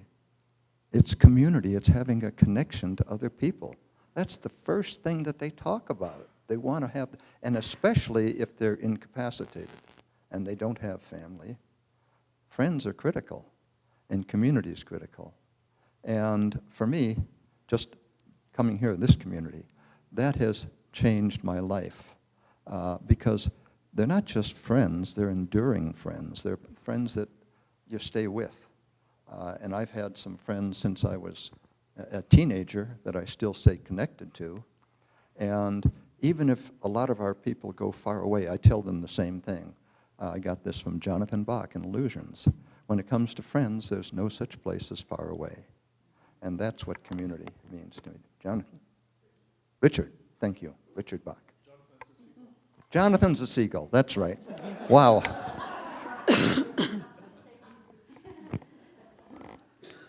it's community. It's having a connection to other people. That's the first thing that they talk about. They want to have, and especially if they're incapacitated and they don't have family, friends are critical and community is critical. And for me, just coming here in this community, that has changed my life because they're not just friends, they're enduring friends. They're friends that you stay with. And I've had some friends since I was a teenager that I still stay connected to. And even if a lot of our people go far away, I tell them the same thing. I got this from Jonathan Bach in Illusions. When it comes to friends, there's no such place as far away. And that's what community means to me. Jonathan? Richard, thank you. Richard Bach. Jonathan's a seagull, that's right. Wow.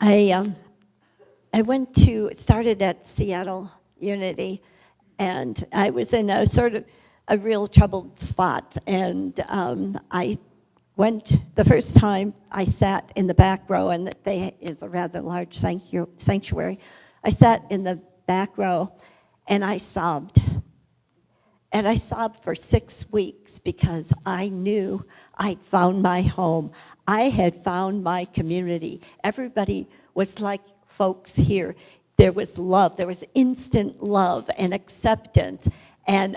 I started at Seattle Unity, and I was in a sort of a real troubled spot. And I went, the first time I sat in the back row, and they is a rather large sanctuary. I sat in the back row, and I sobbed. And I sobbed for 6 weeks because I knew I'd found my home. I had found my community. Everybody was like folks here. There was love. There was instant love and acceptance. And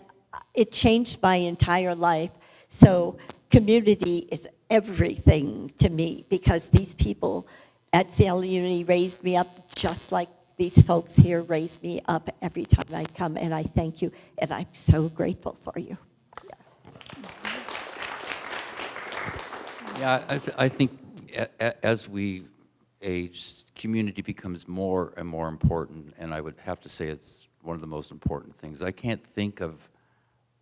it changed my entire life. So community is everything to me because these people at Seattle Unity raised me up just like these folks here raise me up every time I come. And I thank you. And I'm so grateful for you. Yeah, I think as we age, community becomes more and more important, and I would have to say it's one of the most important things. I can't think of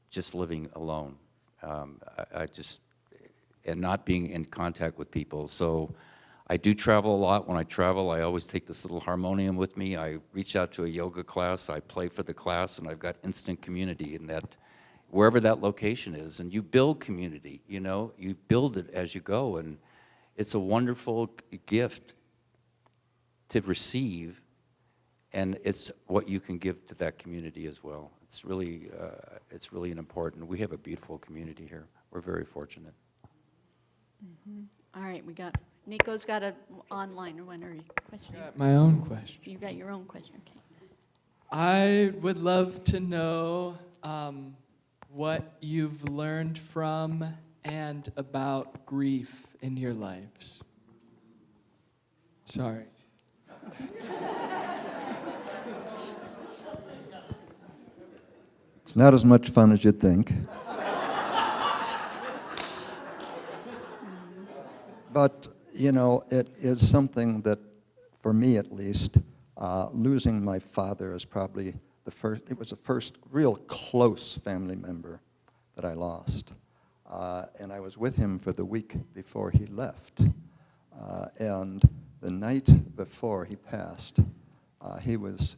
just living alone. And not being in contact with people. So I do travel a lot. When I travel, I always take this little harmonium with me. I reach out to a yoga class, I play for the class, and I've got instant community in that, wherever that location is. And you build community, you know, you build it as you go, and it's a wonderful gift to receive, and it's what you can give to that community as well. It's really an important, we have a beautiful community here. We're very fortunate. All right, Nico's got an online one or question. Got my own question. You got your own question, okay. I would love to know what you've learned from and about grief in your lives. Sorry. It's not as much fun as you'd think. But, you know, it is something that, for me at least, losing my father is probably it was the first real close family member that I lost. And I was with him for the week before he left. And the night before he passed, he was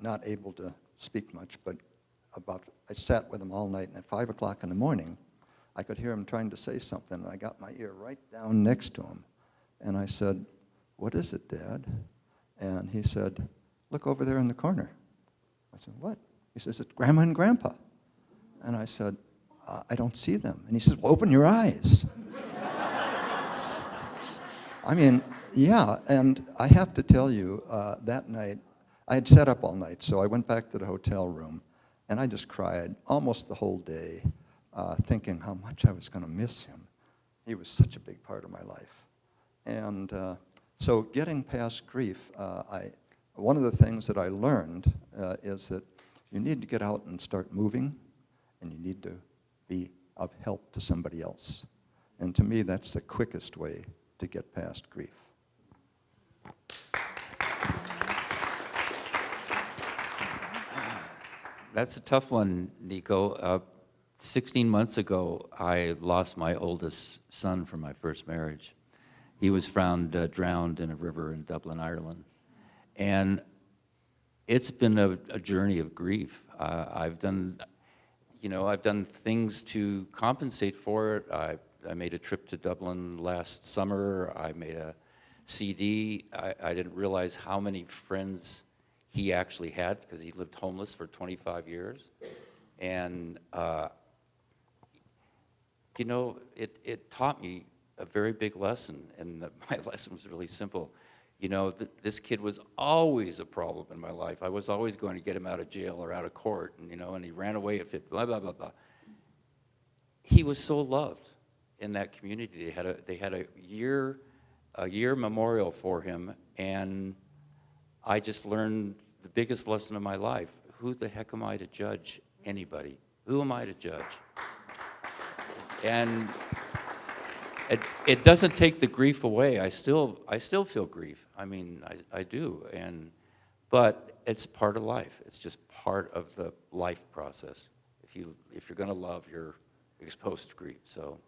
not able to speak much, but I sat with him all night, and at 5 o'clock in the morning, I could hear him trying to say something, and I got my ear right down next to him. And I said, "What is it, Dad?" And he said, "Look over there in the corner." I said, "What?" He says, "It's Grandma and Grandpa." And I said, "I don't see them." And he says, "Well, open your eyes." I mean, yeah, and I have to tell you, that night, I had sat up all night, so I went back to the hotel room, and I just cried almost the whole day, thinking how much I was going to miss him. He was such a big part of my life. And so getting past grief, one of the things that I learned is that you need to get out and start moving, and you need to be of help to somebody else. And to me, that's the quickest way to get past grief. That's a tough one, Nico. 16 months ago, I lost my oldest son from my first marriage. He was found drowned in a river in Dublin, Ireland. And it's been a journey of grief. I've done things to compensate for it. I made a trip to Dublin last summer. I made a CD. I didn't realize how many friends he actually had because he lived homeless for 25 years. And, it taught me a very big lesson, and my lesson was really simple. This kid was always a problem in my life. I was always going to get him out of jail or out of court, and he ran away at 50, blah, blah, blah, blah. He was so loved in that community. They had a year memorial for him, and I just learned the biggest lesson of my life. Who the heck am I to judge anybody? Who am I to judge? And it doesn't take the grief away. I still feel grief. I mean, I do. But it's part of life. It's just part of the life process. If you're going to love, you're exposed to grief. So.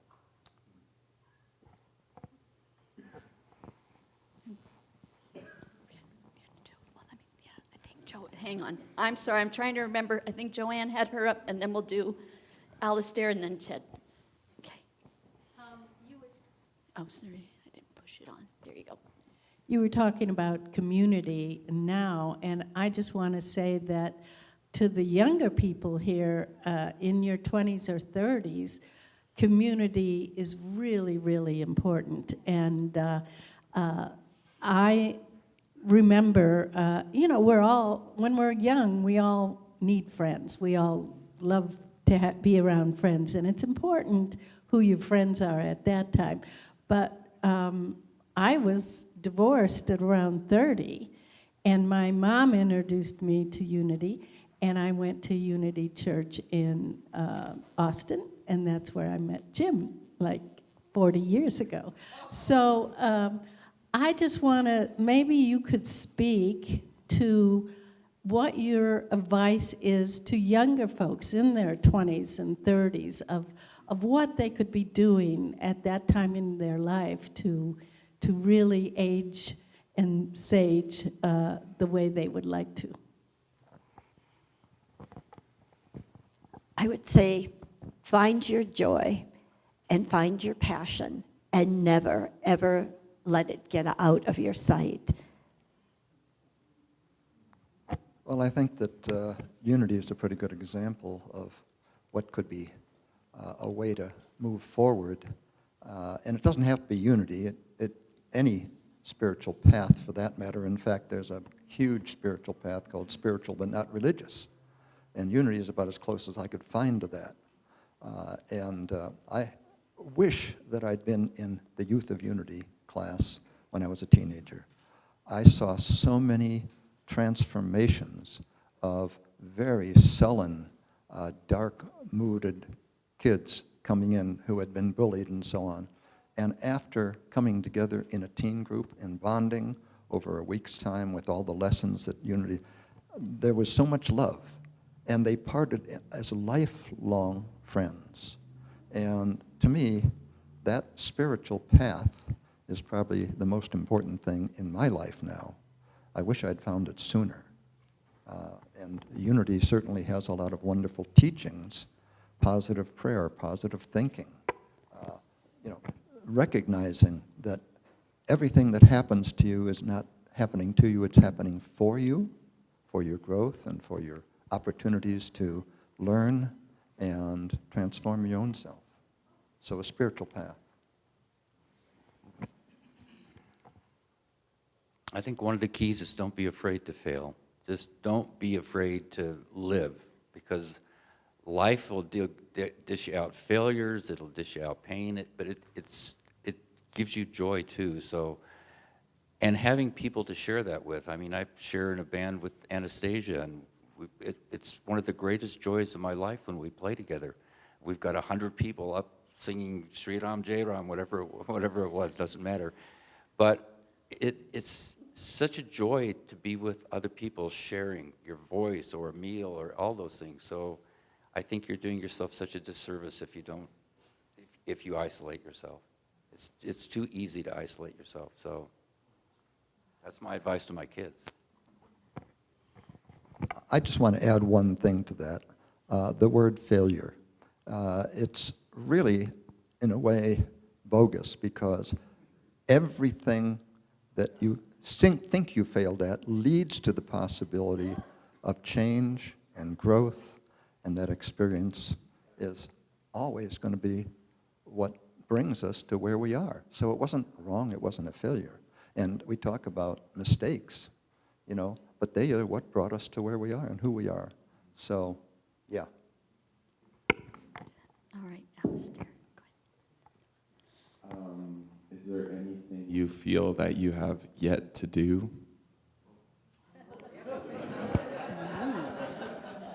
Hang on. I'm sorry. I'm trying to remember. I think Joanne had her up, and then we'll do Alistair and then Ted. Okay. Oh, sorry. I didn't push it on. There you go. You were talking about community now, and I just want to say that to the younger people here in your 20s or 30s, community is really, really important. And I remember, when we're young, we all need friends. We all love to be around friends, and it's important who your friends are at that time. But I was divorced at around 30, and my mom introduced me to Unity, and I went to Unity Church in Austin, and that's where I met Jim, like 40 years ago. So I just want to, maybe you could speak to what your advice is to younger folks in their 20s and 30s of what they could be doing at that time in their life to really age and sage the way they would like to. I would say find your joy and find your passion and never, ever let it get out of your sight. Well, I think that Unity is a pretty good example of what could be a way to move forward. And it doesn't have to be Unity, any spiritual path for that matter. In fact, there's a huge spiritual path called spiritual but not religious. And Unity is about as close as I could find to that. I wish that I'd been in the Youth of Unity class when I was a teenager. I saw so many transformations of very sullen, dark-mooded kids coming in who had been bullied and so on. And after coming together in a teen group and bonding over a week's time with all the lessons that Unity, there was so much love. And they parted as lifelong friends. And to me, that spiritual path is probably the most important thing in my life now. I wish I'd found it sooner. And Unity certainly has a lot of wonderful teachings, positive prayer, positive thinking, recognizing that everything that happens to you is not happening to you, it's happening for you, for your growth and for your opportunities to learn and transform your own self. So a spiritual path. I think one of the keys is don't be afraid to fail. Just don't be afraid to live, because life will dish you out failures, it'll dish you out pain, but it gives you joy too. So, and having people to share that with. I mean, I share in a band with Anastasia, and it's one of the greatest joys of my life when we play together. We've got 100 people up singing Sri Ram, Jai Ram, whatever it was, doesn't matter. But it's such a joy to be with other people, sharing your voice or a meal or all those things. So I think you're doing yourself such a disservice if you don't, if you isolate yourself. It's too easy to isolate yourself. So that's my advice to my kids. I just want to add one thing to that. The word failure. It's really, in a way, bogus, because everything that you think you failed at leads to the possibility of change and growth, and that experience is always going to be what brings us to where we are. So it wasn't wrong, it wasn't a failure. And we talk about mistakes, you know, but they are what brought us to where we are and who we are. So, yeah. All right, Alistair. Is there anything you feel that you have yet to do?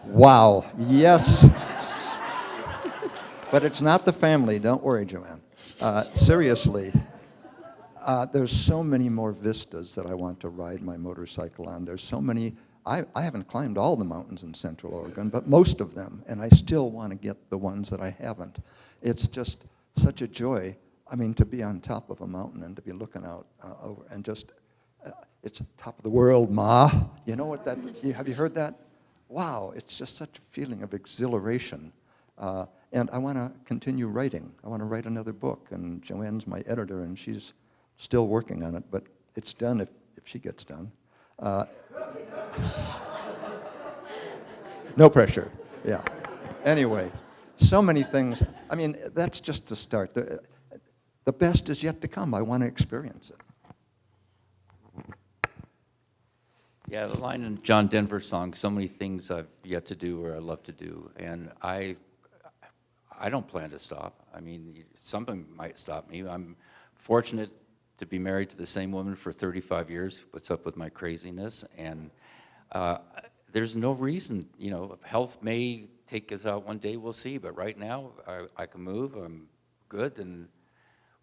Wow, yes. But it's not the family, don't worry, Joanne. Seriously, there's so many more vistas that I want to ride my motorcycle on. There's so many, I haven't climbed all the mountains in Central Oregon, but most of them, and I still want to get the ones that I haven't. It's just such a joy, I mean, to be on top of a mountain and to be looking out over, and just, it's top of the world, Ma. You know what that, have you heard that? Wow, it's just such a feeling of exhilaration. And I want to continue writing. I want to write another book, and Joanne's my editor, and she's still working on it, but it's done if she gets done. No pressure, yeah. Anyway, so many things. I mean, that's just the start. The best is yet to come. I want to experience it. Yeah, the line in John Denver's song, so many things I've yet to do or I love to do, and I don't plan to stop. I mean, something might stop me. I'm fortunate to be married to the same woman for 35 years. What's up with my craziness? And there's no reason, you know, health may take us out one day, we'll see, but right now I can move, I'm good, and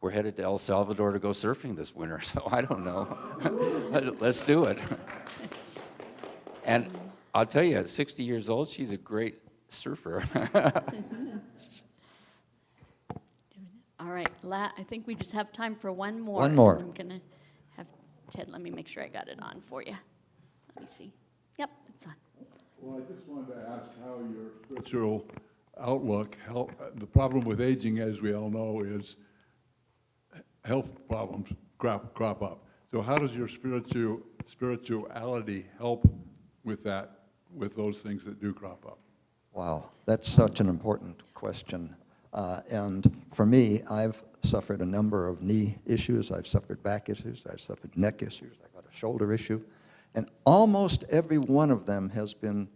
we're headed to El Salvador to go surfing this winter, so I don't know. Let's do it. And I'll tell you, at 60 years old, she's a great surfer. All right, I think we just have time for one more. One more. I'm going to have Ted, let me make sure I got it on for you. Let me see. Yep, it's on. Well, I just wanted to ask how your spiritual outlook, the problem with aging, as we all know, is health problems crop up. So how does your spirituality help with that, with those things that do crop up? Wow, that's such an important question. And for me, I've suffered a number of knee issues. I've suffered back issues. I've suffered neck issues. I got a shoulder issue. And almost every one of them has been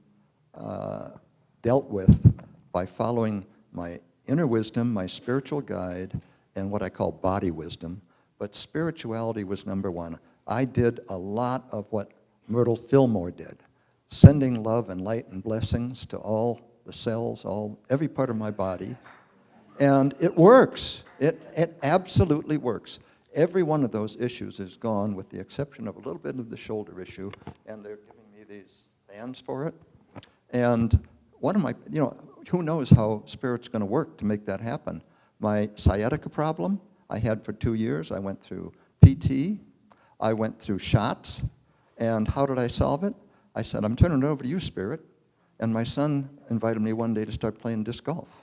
dealt with by following my inner wisdom, my spiritual guide, and what I call body wisdom. But spirituality was number one. I did a lot of what Myrtle Fillmore did, sending love and light and blessings to all the cells, every part of my body. And it works. It absolutely works. Every one of those issues is gone with the exception of a little bit of the shoulder issue, and they're giving me these bands for it. And one of my, you know, who knows how Spirit's going to work to make that happen. My sciatica problem I had for 2 years. I went through PT. I went through shots. And how did I solve it? I said, I'm turning it over to you, Spirit. And my son invited me one day to start playing disc golf.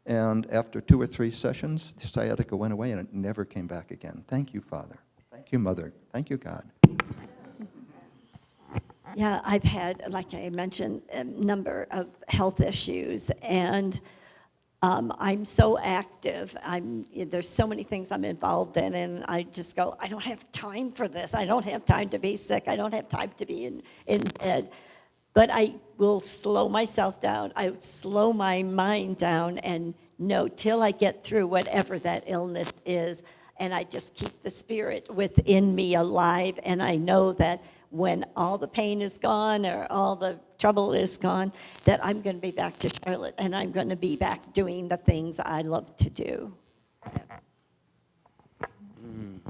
And after 2 or 3 sessions, the sciatica went away and it never came back again. Thank you, Father. Thank you, Mother. Thank you, God. Yeah, I've had, like I mentioned, a number of health issues, and I'm so active. There's so many things I'm involved in, and I just go, I don't have time for this. I don't have time to be sick. I don't have time to be in bed. But I will slow myself down. I slow my mind down and know till I get through whatever that illness is, and I just keep the spirit within me alive, and I know that when all the pain is gone or all the trouble is gone, that I'm going to be back to Charlotte, and I'm going to be back doing the things I love to do.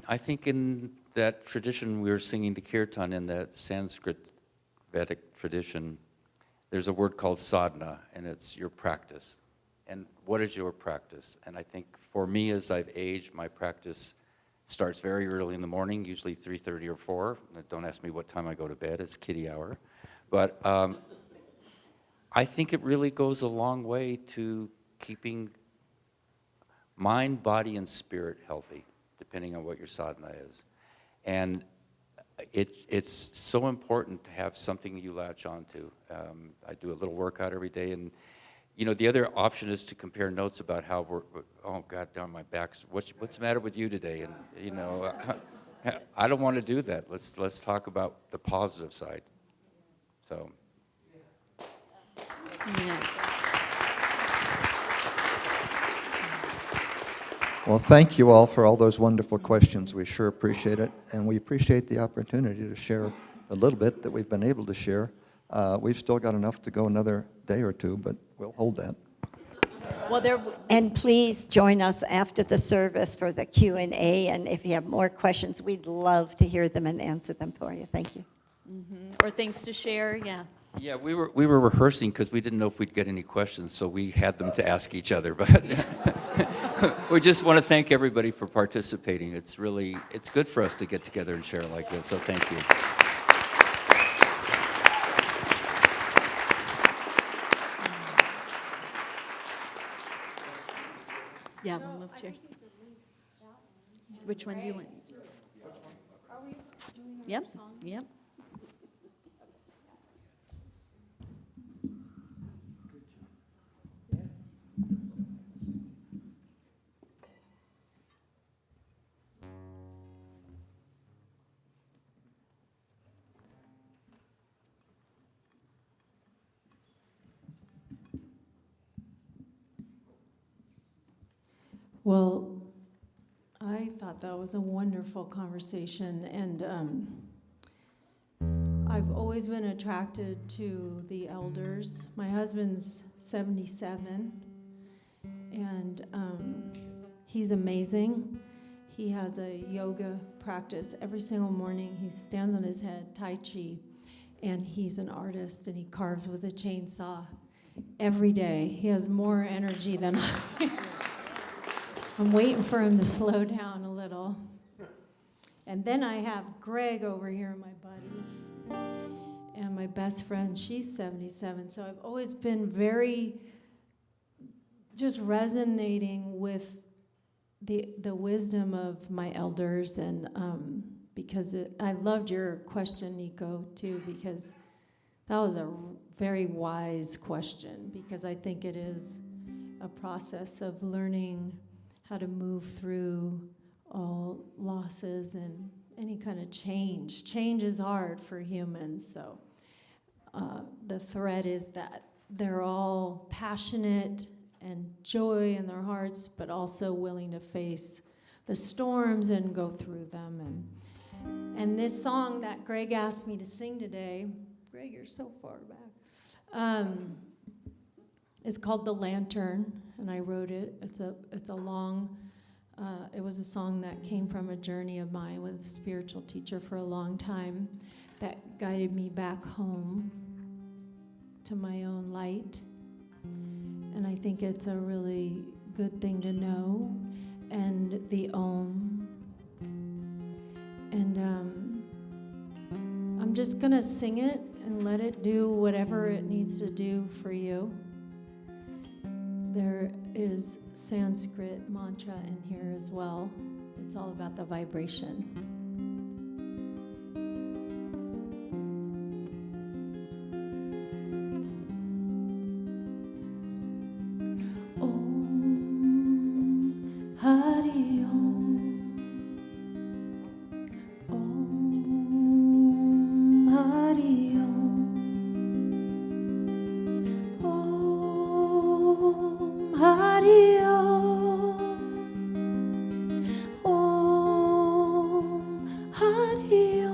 I think in that tradition we were singing the kirtan in, that Sanskrit Vedic tradition, there's a word called sadhana, and it's your practice. And what is your practice? And I think for me, as I've aged, my practice starts very early in the morning, usually 3:30 or 4. Don't ask me what time I go to bed, it's kiddie hour. But I think it really goes a long way to keeping mind, body, and spirit healthy, depending on what your sadhana is. And it's so important to have something you latch onto. I do a little workout every day, and you know, the other option is to compare notes about how oh God darn, my back's, what's the matter with you today? And you know, I don't want to do that. Let's talk about the positive side. So. Yeah. Well, thank you all for all those wonderful questions. We sure appreciate it, and we appreciate the opportunity to share a little bit that we've been able to share. We've still got enough to go another day or two, but we'll hold that. Well, and please join us after the service for the Q&A, and if you have more questions, we'd love to hear them and answer them for you. Thank you. Mm-hmm. Or things to share, yeah. Yeah, we were rehearsing because we didn't know if we'd get any questions, so we had them to ask each other. But we just want to thank everybody for participating. It's good for us to get together and share like this, so thank you. Yeah, we'll move chairs. Which one do you want? Yep, yep. Well, I thought that was a wonderful conversation, and I've always been attracted to the elders. My husband's 77, and he's amazing. He has a yoga practice every single morning. He stands on his head, Tai Chi, and he's an artist, and he carves with a chainsaw every day. He has more energy than I. I'm waiting for him to slow down a little. And then I have Greg over here, my buddy, and my best friend, she's 77. So I've always been very just resonating with the wisdom of my elders, and because I loved your question, Nico, too, because that was a very wise question, because I think it is a process of learning how to move through all losses and any kind of change. Change is hard for humans, so the thread is that they're all passionate and joy in their hearts, but also willing to face the storms and go through them. And this song that Greg asked me to sing today, Greg, you're so far back, is called The Lantern, and I wrote it. It's a long, it was a song that came from a journey of mine with a spiritual teacher for a long time that guided me back home to my own light. And I think it's a really good thing to know. And the Om. And I'm just gonna sing it and let it do whatever it needs to do for you. There is Sanskrit mantra in here as well. It's all about the vibration. Om Hari Om. Om Hari Om. Hari Om, Om Hari Om.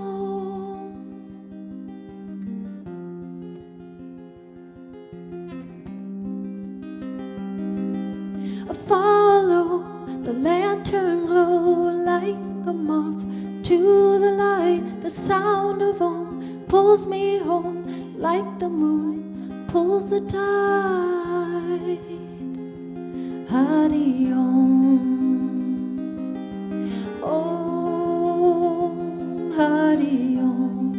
Follow the lantern glow like a moth to the light. The sound of home pulls me home like the moon pulls the tide. Hari Om, Om Hari Om.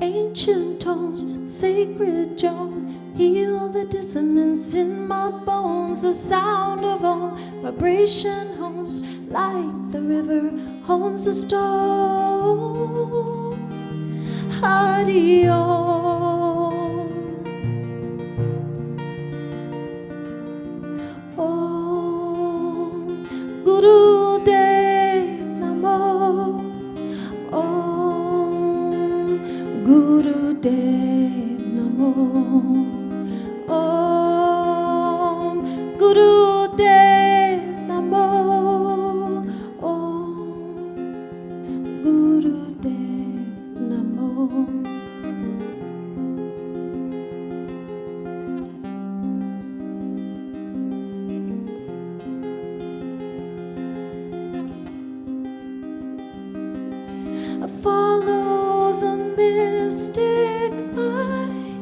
Ancient tones, sacred Joan, heal the dissonance in my bones. The sound of Om, vibration hones like the river hones the stone. Hari Om, Om Guru Dev Namo, Om Guru Dev Namo, Om Guru Dev Namo, Om Guru Dev Namo. I follow the mystic light,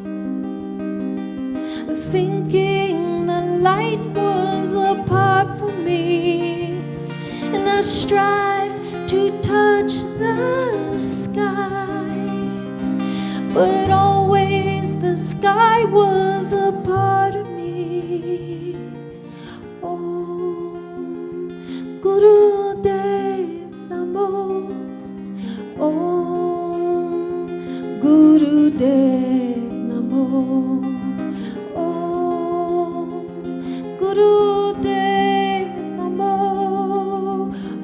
thinking the light was apart from me, and I strive to touch the sky, but always the sky was a part of me. Om Guru Dev Namo, Om Guru Dev Namo, Om Guru Dev Namo,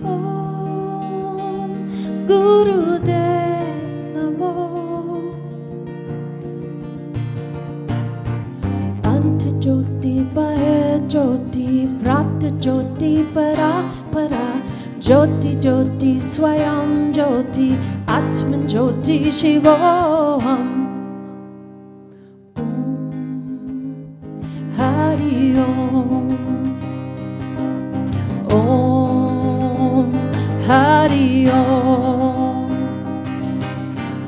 Om Guru Dev Namo. Anta Jyoti Pahe Jyoti Prata Jyoti Para Para Jyoti Jyoti Swayam Jyoti Atman Jyoti Shivoham. Hari Om, Om Hari Om,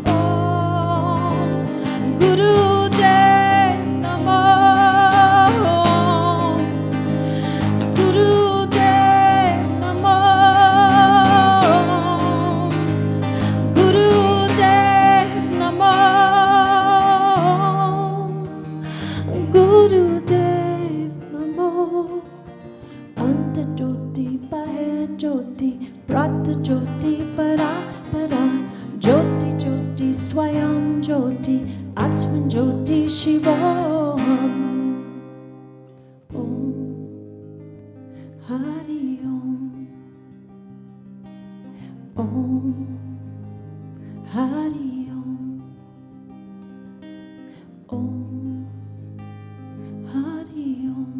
Om Guru Dev Namo, Guru Dev Namo, Guru Dev Namo, Guru Dev Namo. Anta Jyoti Pahe Jyoti Prata Jyoti Para Para Jyoti Jyoti Swayam Jyoti Atman Jyoti Shivoham. Om Hari Om, Om Hari Om, Om Hari Om,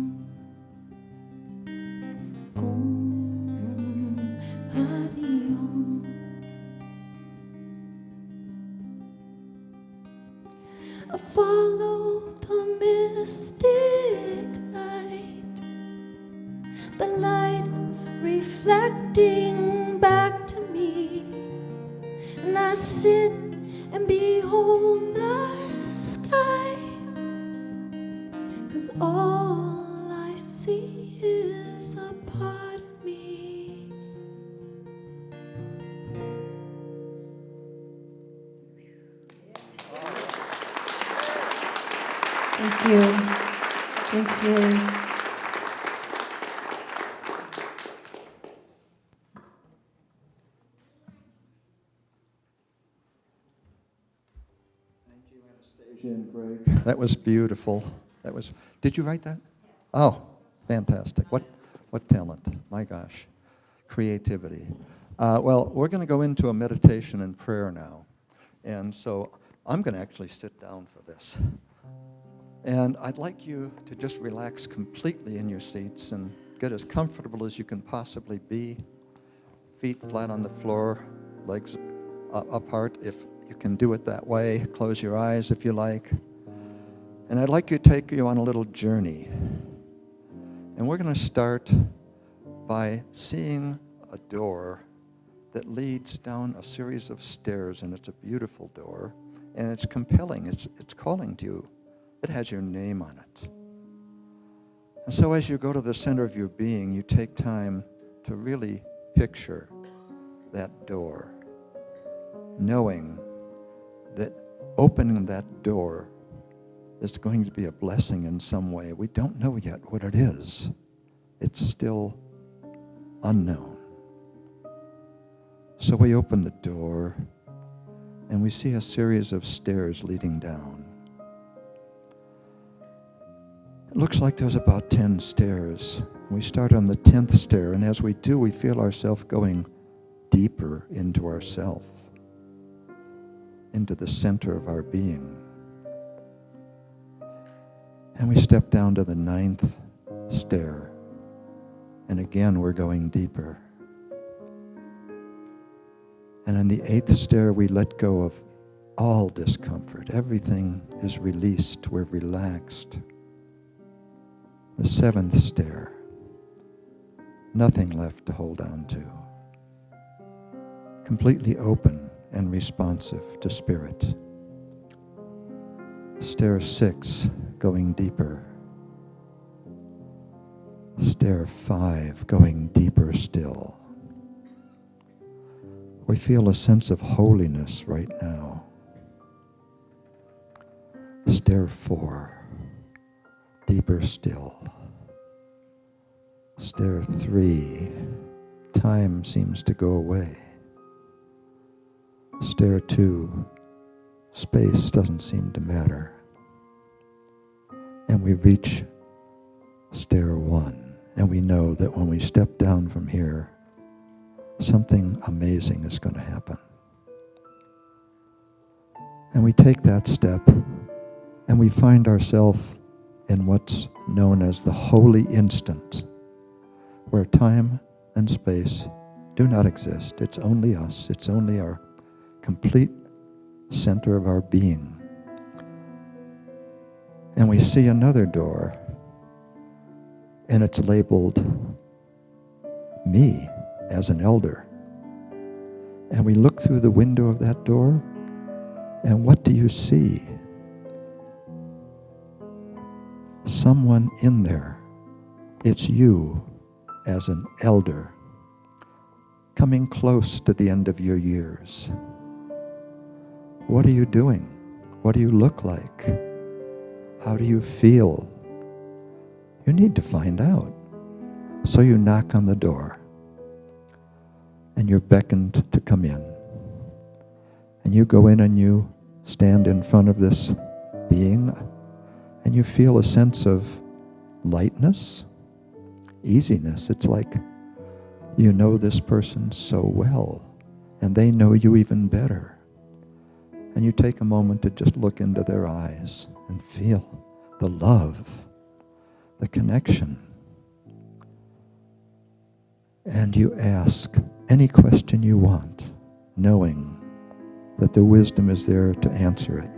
Om Hari Om. I follow the mystic light, the light reflecting back to me, and I sit and behold the sky, 'cause all I see is a part of me. Thank you. Thanks, Rory. Greg. That was beautiful. That was. Did you write that? Oh, fantastic! What talent! My gosh, creativity. Well, we're going to go into a meditation and prayer now, and so I'm going to actually sit down for this. And I'd like you to just relax completely in your seats and get as comfortable as you can possibly be. Feet flat on the floor, legs apart if you can do it that way. Close your eyes if you like. And I'd like to take you on a little journey. And we're going to start by seeing a door that leads down a series of stairs, and it's a beautiful door, and it's compelling. It's calling to you. It has your name on it. And so as you go to the center of your being, you take time to really picture that door, knowing that opening that door is going to be a blessing in some way. We don't know yet what it is. It's still unknown. So we open the door, and we see a series of stairs leading down. It looks like there's about 10 stairs. We start on the 10th stair, and as we do, we feel ourselves going deeper into ourself, into the center of our being. And we step down to the 9th stair, and again we're going deeper. And in the 8th stair, we let go of all discomfort. Everything is released. We're relaxed. The 7th stair, nothing left to hold on to. Completely open and responsive to spirit. Stair 6, going deeper. Stair 5, going deeper still. We feel a sense of holiness right now. Stair 4, deeper still. Stair 3, time seems to go away. Stair 2, space doesn't seem to matter. And we reach stair 1, and we know that when we step down from here, something amazing is going to happen. And we take that step, and we find ourselves in what's known as the holy instant, where time and space do not exist. It's only us. It's only our complete center of our being. And we see another door, and it's labeled me as an elder. And we look through the window of that door, and what do you see? Someone in there. It's you as an elder, coming close to the end of your years. What are you doing? What do you look like? How do you feel? You need to find out. So you knock on the door, and you're beckoned to come in. And you go in and you stand in front of this being, and you feel a sense of lightness, easiness. It's like you know this person so well, and they know you even better. And you take a moment to just look into their eyes and feel the love, the connection. And you ask any question you want, knowing that the wisdom is there to answer it.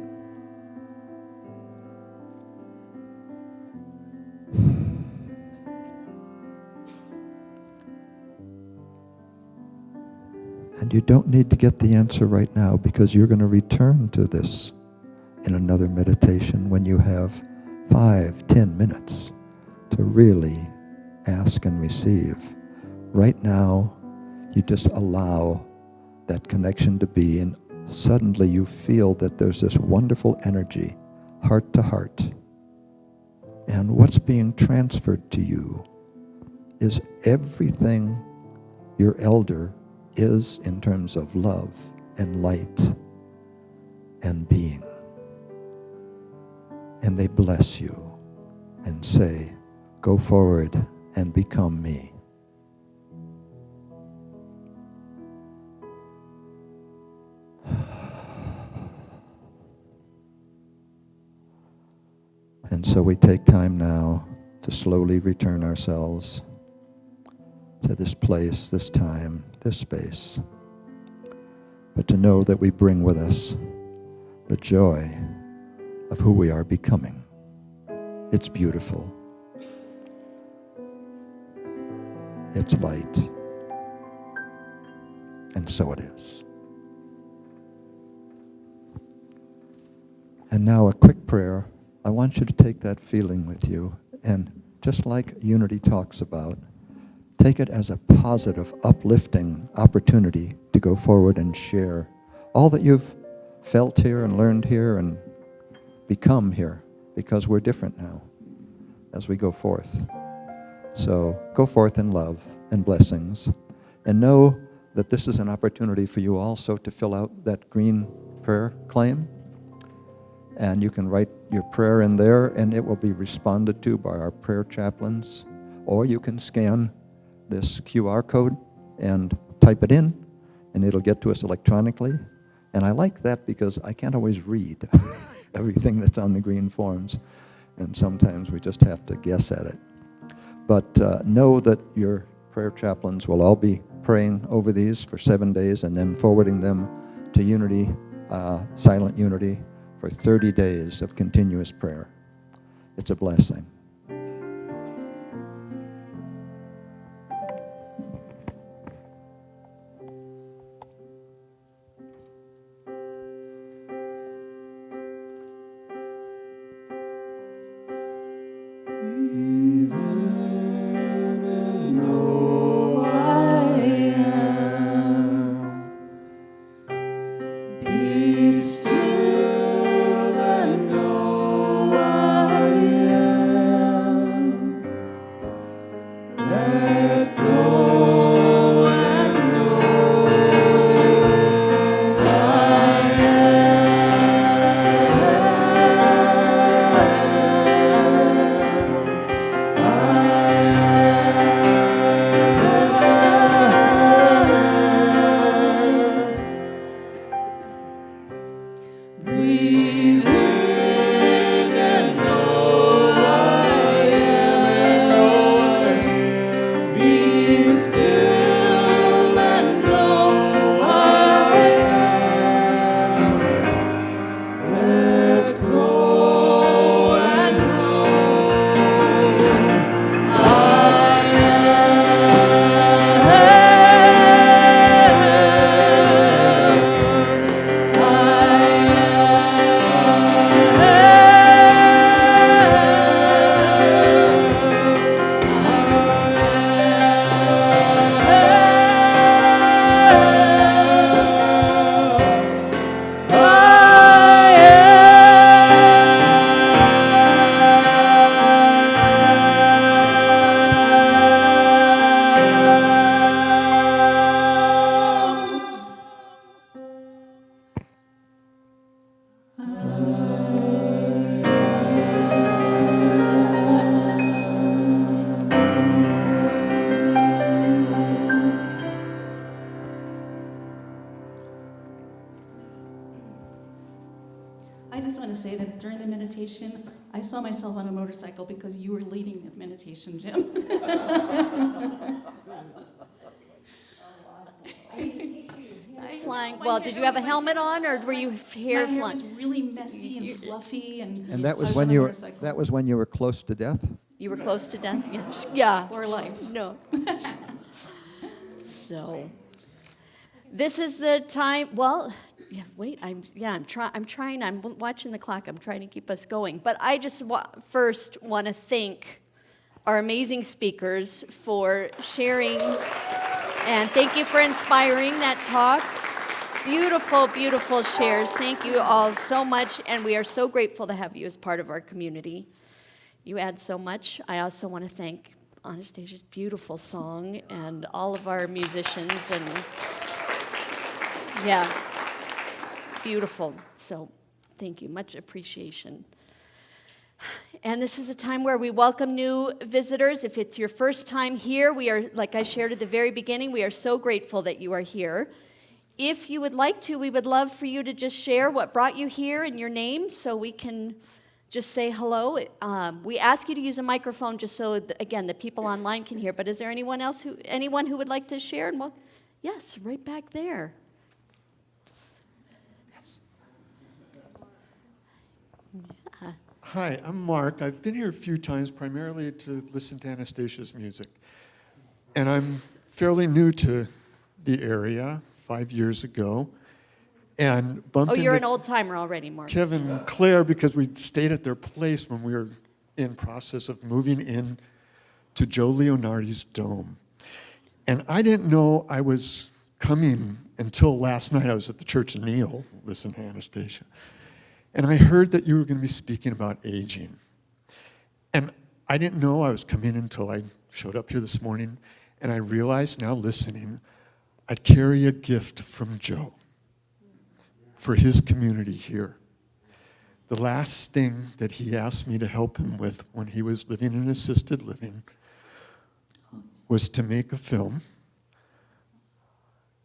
And you don't need to get the answer right now, because you're going to return to this in another meditation when you have 5-10 minutes to really ask and receive. Right now, you just allow that connection to be, and suddenly you feel that there's this wonderful energy, heart to heart. And what's being transferred to you is everything your elder is in terms of love and light and being. And they bless you and say, go forward and become me. And so we take time now to slowly return ourselves to this place, this time, this space. But to know that we bring with us the joy of who we are becoming. It's beautiful. It's light. And so it is. And now a quick prayer. I want you to take that feeling with you, and just like Unity talks about, take it as a positive, uplifting opportunity to go forward and share all that you've felt here and learned here and become here, because we're different now as we go forth. So go forth in love and blessings, and know that this is an opportunity for you also to fill out that green prayer claim. And you can write your prayer in there, and it will be responded to by our prayer chaplains. Or you can scan this QR code and type it in, and it'll get to us electronically. And I like that because I can't always read everything that's on the green forms, and sometimes we just have to guess at it. But know that your prayer chaplains will all be praying over these for 7 days and then forwarding them to Unity, Silent Unity, for 30 days of continuous prayer. It's a blessing. Be still and know I am. Let go and know I breathe in and know I am. Be still and know I am. Let go and know I I just want to say that during the meditation, I saw myself on a motorcycle because you were leading the meditation, Jim. Flying. Well, did you have a helmet on, or were you here My hair flying? was really messy and fluffy, and And that I was on when a you were motorcycle. that was when you were close to death? You were close to death? Yeah. Or life. No. So, this is the time. Well, yeah. Wait. I'm trying. I'm watching the clock. I'm trying to keep us going. But I just first want to thank our amazing speakers for sharing, and thank you for inspiring that talk. Beautiful, beautiful shares. Thank you all so much, and we are so grateful to have you as part of our community. You add so much. I also want to thank Anastasia's beautiful song and all of our musicians, and yeah, beautiful. So thank you, much appreciation. And this is a time where we welcome new visitors. If it's your first time here, we are, like I shared at the very beginning, we are so grateful that you are here. If you would like to, we would love for you to just share what brought you here and your name so we can just say hello. We ask you to use a microphone just so, again, the people online can hear. But is there anyone who would like to share? And yes, right back there. Yes. Yeah. Hi, I'm Mark. I've been here a few times primarily to listen to Anastasia's music. And I'm fairly new to the area, 5 years ago, and bumped Oh, you're into an old timer already, Mark. Kevin and Claire because we stayed at their place when we were in process of moving in to Joe Leonardi's dome. And I didn't know I was coming until last night. I was at the Church of Neil, listen to Anastasia, and I heard that you were going to be speaking about aging. And I didn't know I was coming until I showed up here this morning, and I realized now listening, I carry a gift from Joe for his community here. The last thing that he asked me to help him with when he was living in assisted living was to make a film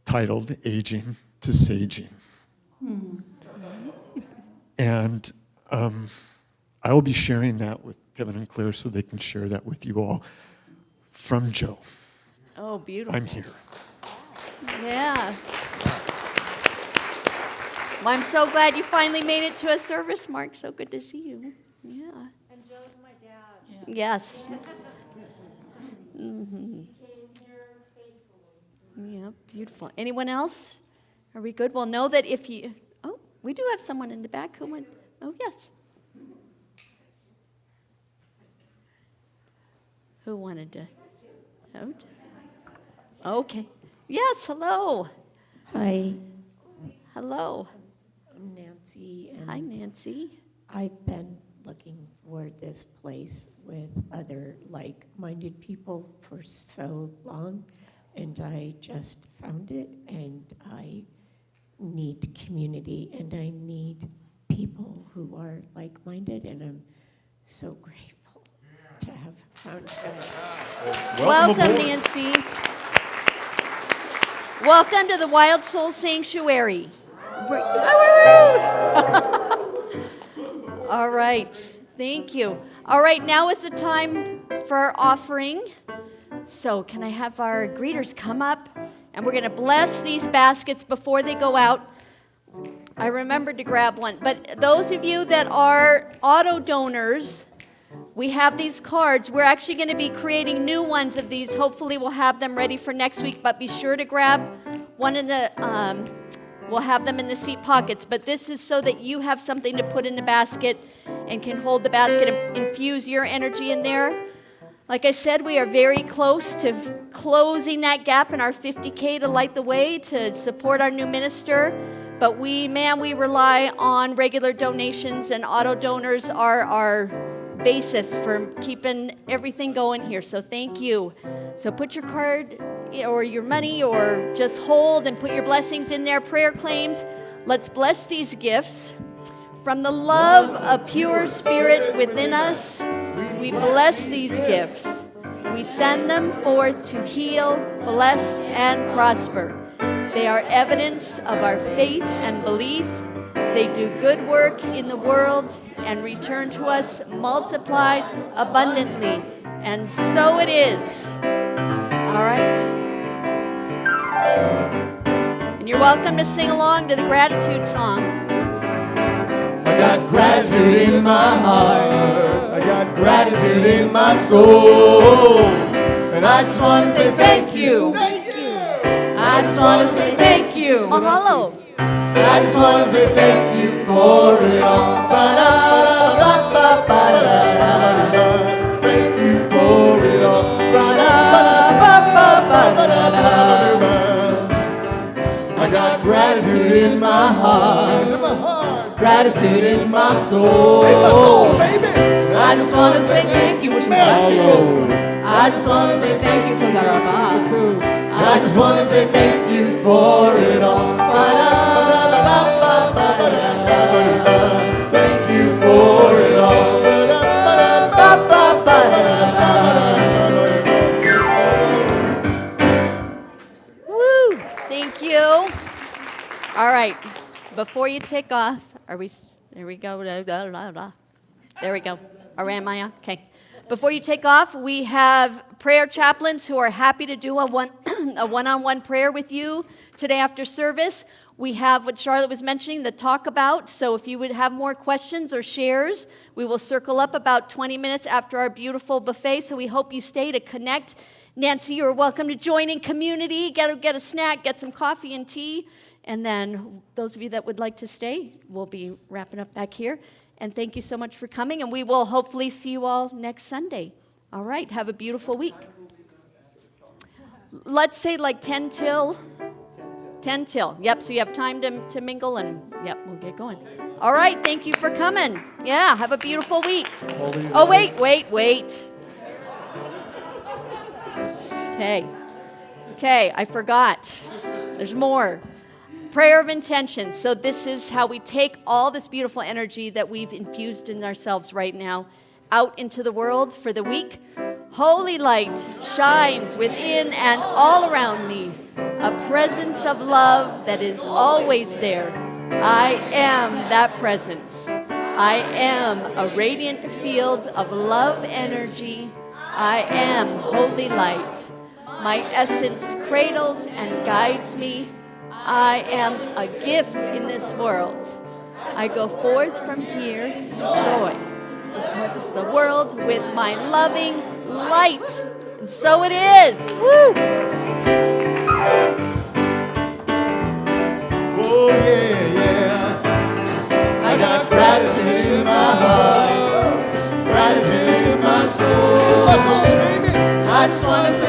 titled Aging to Saging. And I will be sharing that with Kevin and Claire so they can share that with you all from Joe. Oh, beautiful. I'm here. Yeah. Well, I'm so glad you finally made it to a service, Mark. So good to see you. Yeah. And Joe's my dad. Yes. Mm-hmm. Yeah, beautiful. Anyone else? Are we good? Well, know that if you... Oh, we do have someone in the back who went... Oh, yes. Who wanted to... Oh, okay. Yes, hello. Hi. Hello. I'm Nancy. And Hi, Nancy. I've been looking for this place with other like-minded people for so long, and I just found it, and I need community, and I need people who are like-minded, and I'm so grateful to have found you guys. Welcome, Nancy. Welcome to the Wild Soul Sanctuary. All right, thank you. All right, now is the time for our offering. So can I have our greeters come up? And we're going to bless these baskets before they go out. I remembered to grab one. But those of you that are auto donors, we have these cards. We're actually going to be creating new ones of these. Hopefully we'll have them ready for next week. But be sure to grab one in the... we'll have them in the seat pockets. But this is so that you have something to put in the basket and can hold the basket and infuse your energy in there. Like I said, we are very close to closing that gap in our 50K to light the way to support our new minister. But we rely on regular donations, and auto donors are our basis for keeping everything going here. So thank you. So put your card or your money or just hold and put your blessings in there. Prayer claims. Let's bless these gifts. From the love of pure spirit within us, we bless these gifts. We send them forth to heal, bless, and prosper. They are evidence of our faith and belief. They do good work in the world and return to us multiplied abundantly. And so it is. All right. And you're welcome to sing along to the gratitude song. I got gratitude in my heart. I got gratitude in my soul. And I just want to say thank you. Thank you. I just want to say thank you. Mahalo. I just want to say thank you for it all. Thank you for it all. I got gratitude in my heart. Gratitude in my soul. I just want to say thank you, which is blessings. I just want to say thank you to God. I just want to say thank you for it all. Thank you for it all. Woo! Thank you. All right. Before you take off, there we go. There we go. Am I on? Okay. Before you take off, we have prayer chaplains who are happy to do a one-on-one prayer with you today after service. We have what Charlotte was mentioning, the talk about. So if you would have more questions or shares, we will circle up about 20 minutes after our beautiful buffet. So we hope you stay to connect Nancy, you're welcome to join in community, get a snack, get some coffee and tea. And then those of you that would like to stay, we'll be wrapping up back here. And thank you so much for coming, and we will hopefully see you all next Sunday. All right, have a beautiful week. Let's say like 10 till. 10 till. Yep, so you have time to mingle, and yep, we'll get going. All right, thank you for coming. Yeah, have a beautiful week. Oh, wait. Okay, I forgot. There's more. Prayer of intention. So this is how we take all this beautiful energy that we've infused in ourselves right now out into the world for the week. Holy light shines within and all around me, a presence of love that is always there. I am that presence. I am a radiant field of love energy. I am holy light. My essence cradles and guides me. I am a gift in this world. I go forth from here to joy, to service the world with my loving light. And so it is. Woo! Oh, yeah. I got gratitude in my heart, gratitude in my soul. I just want to say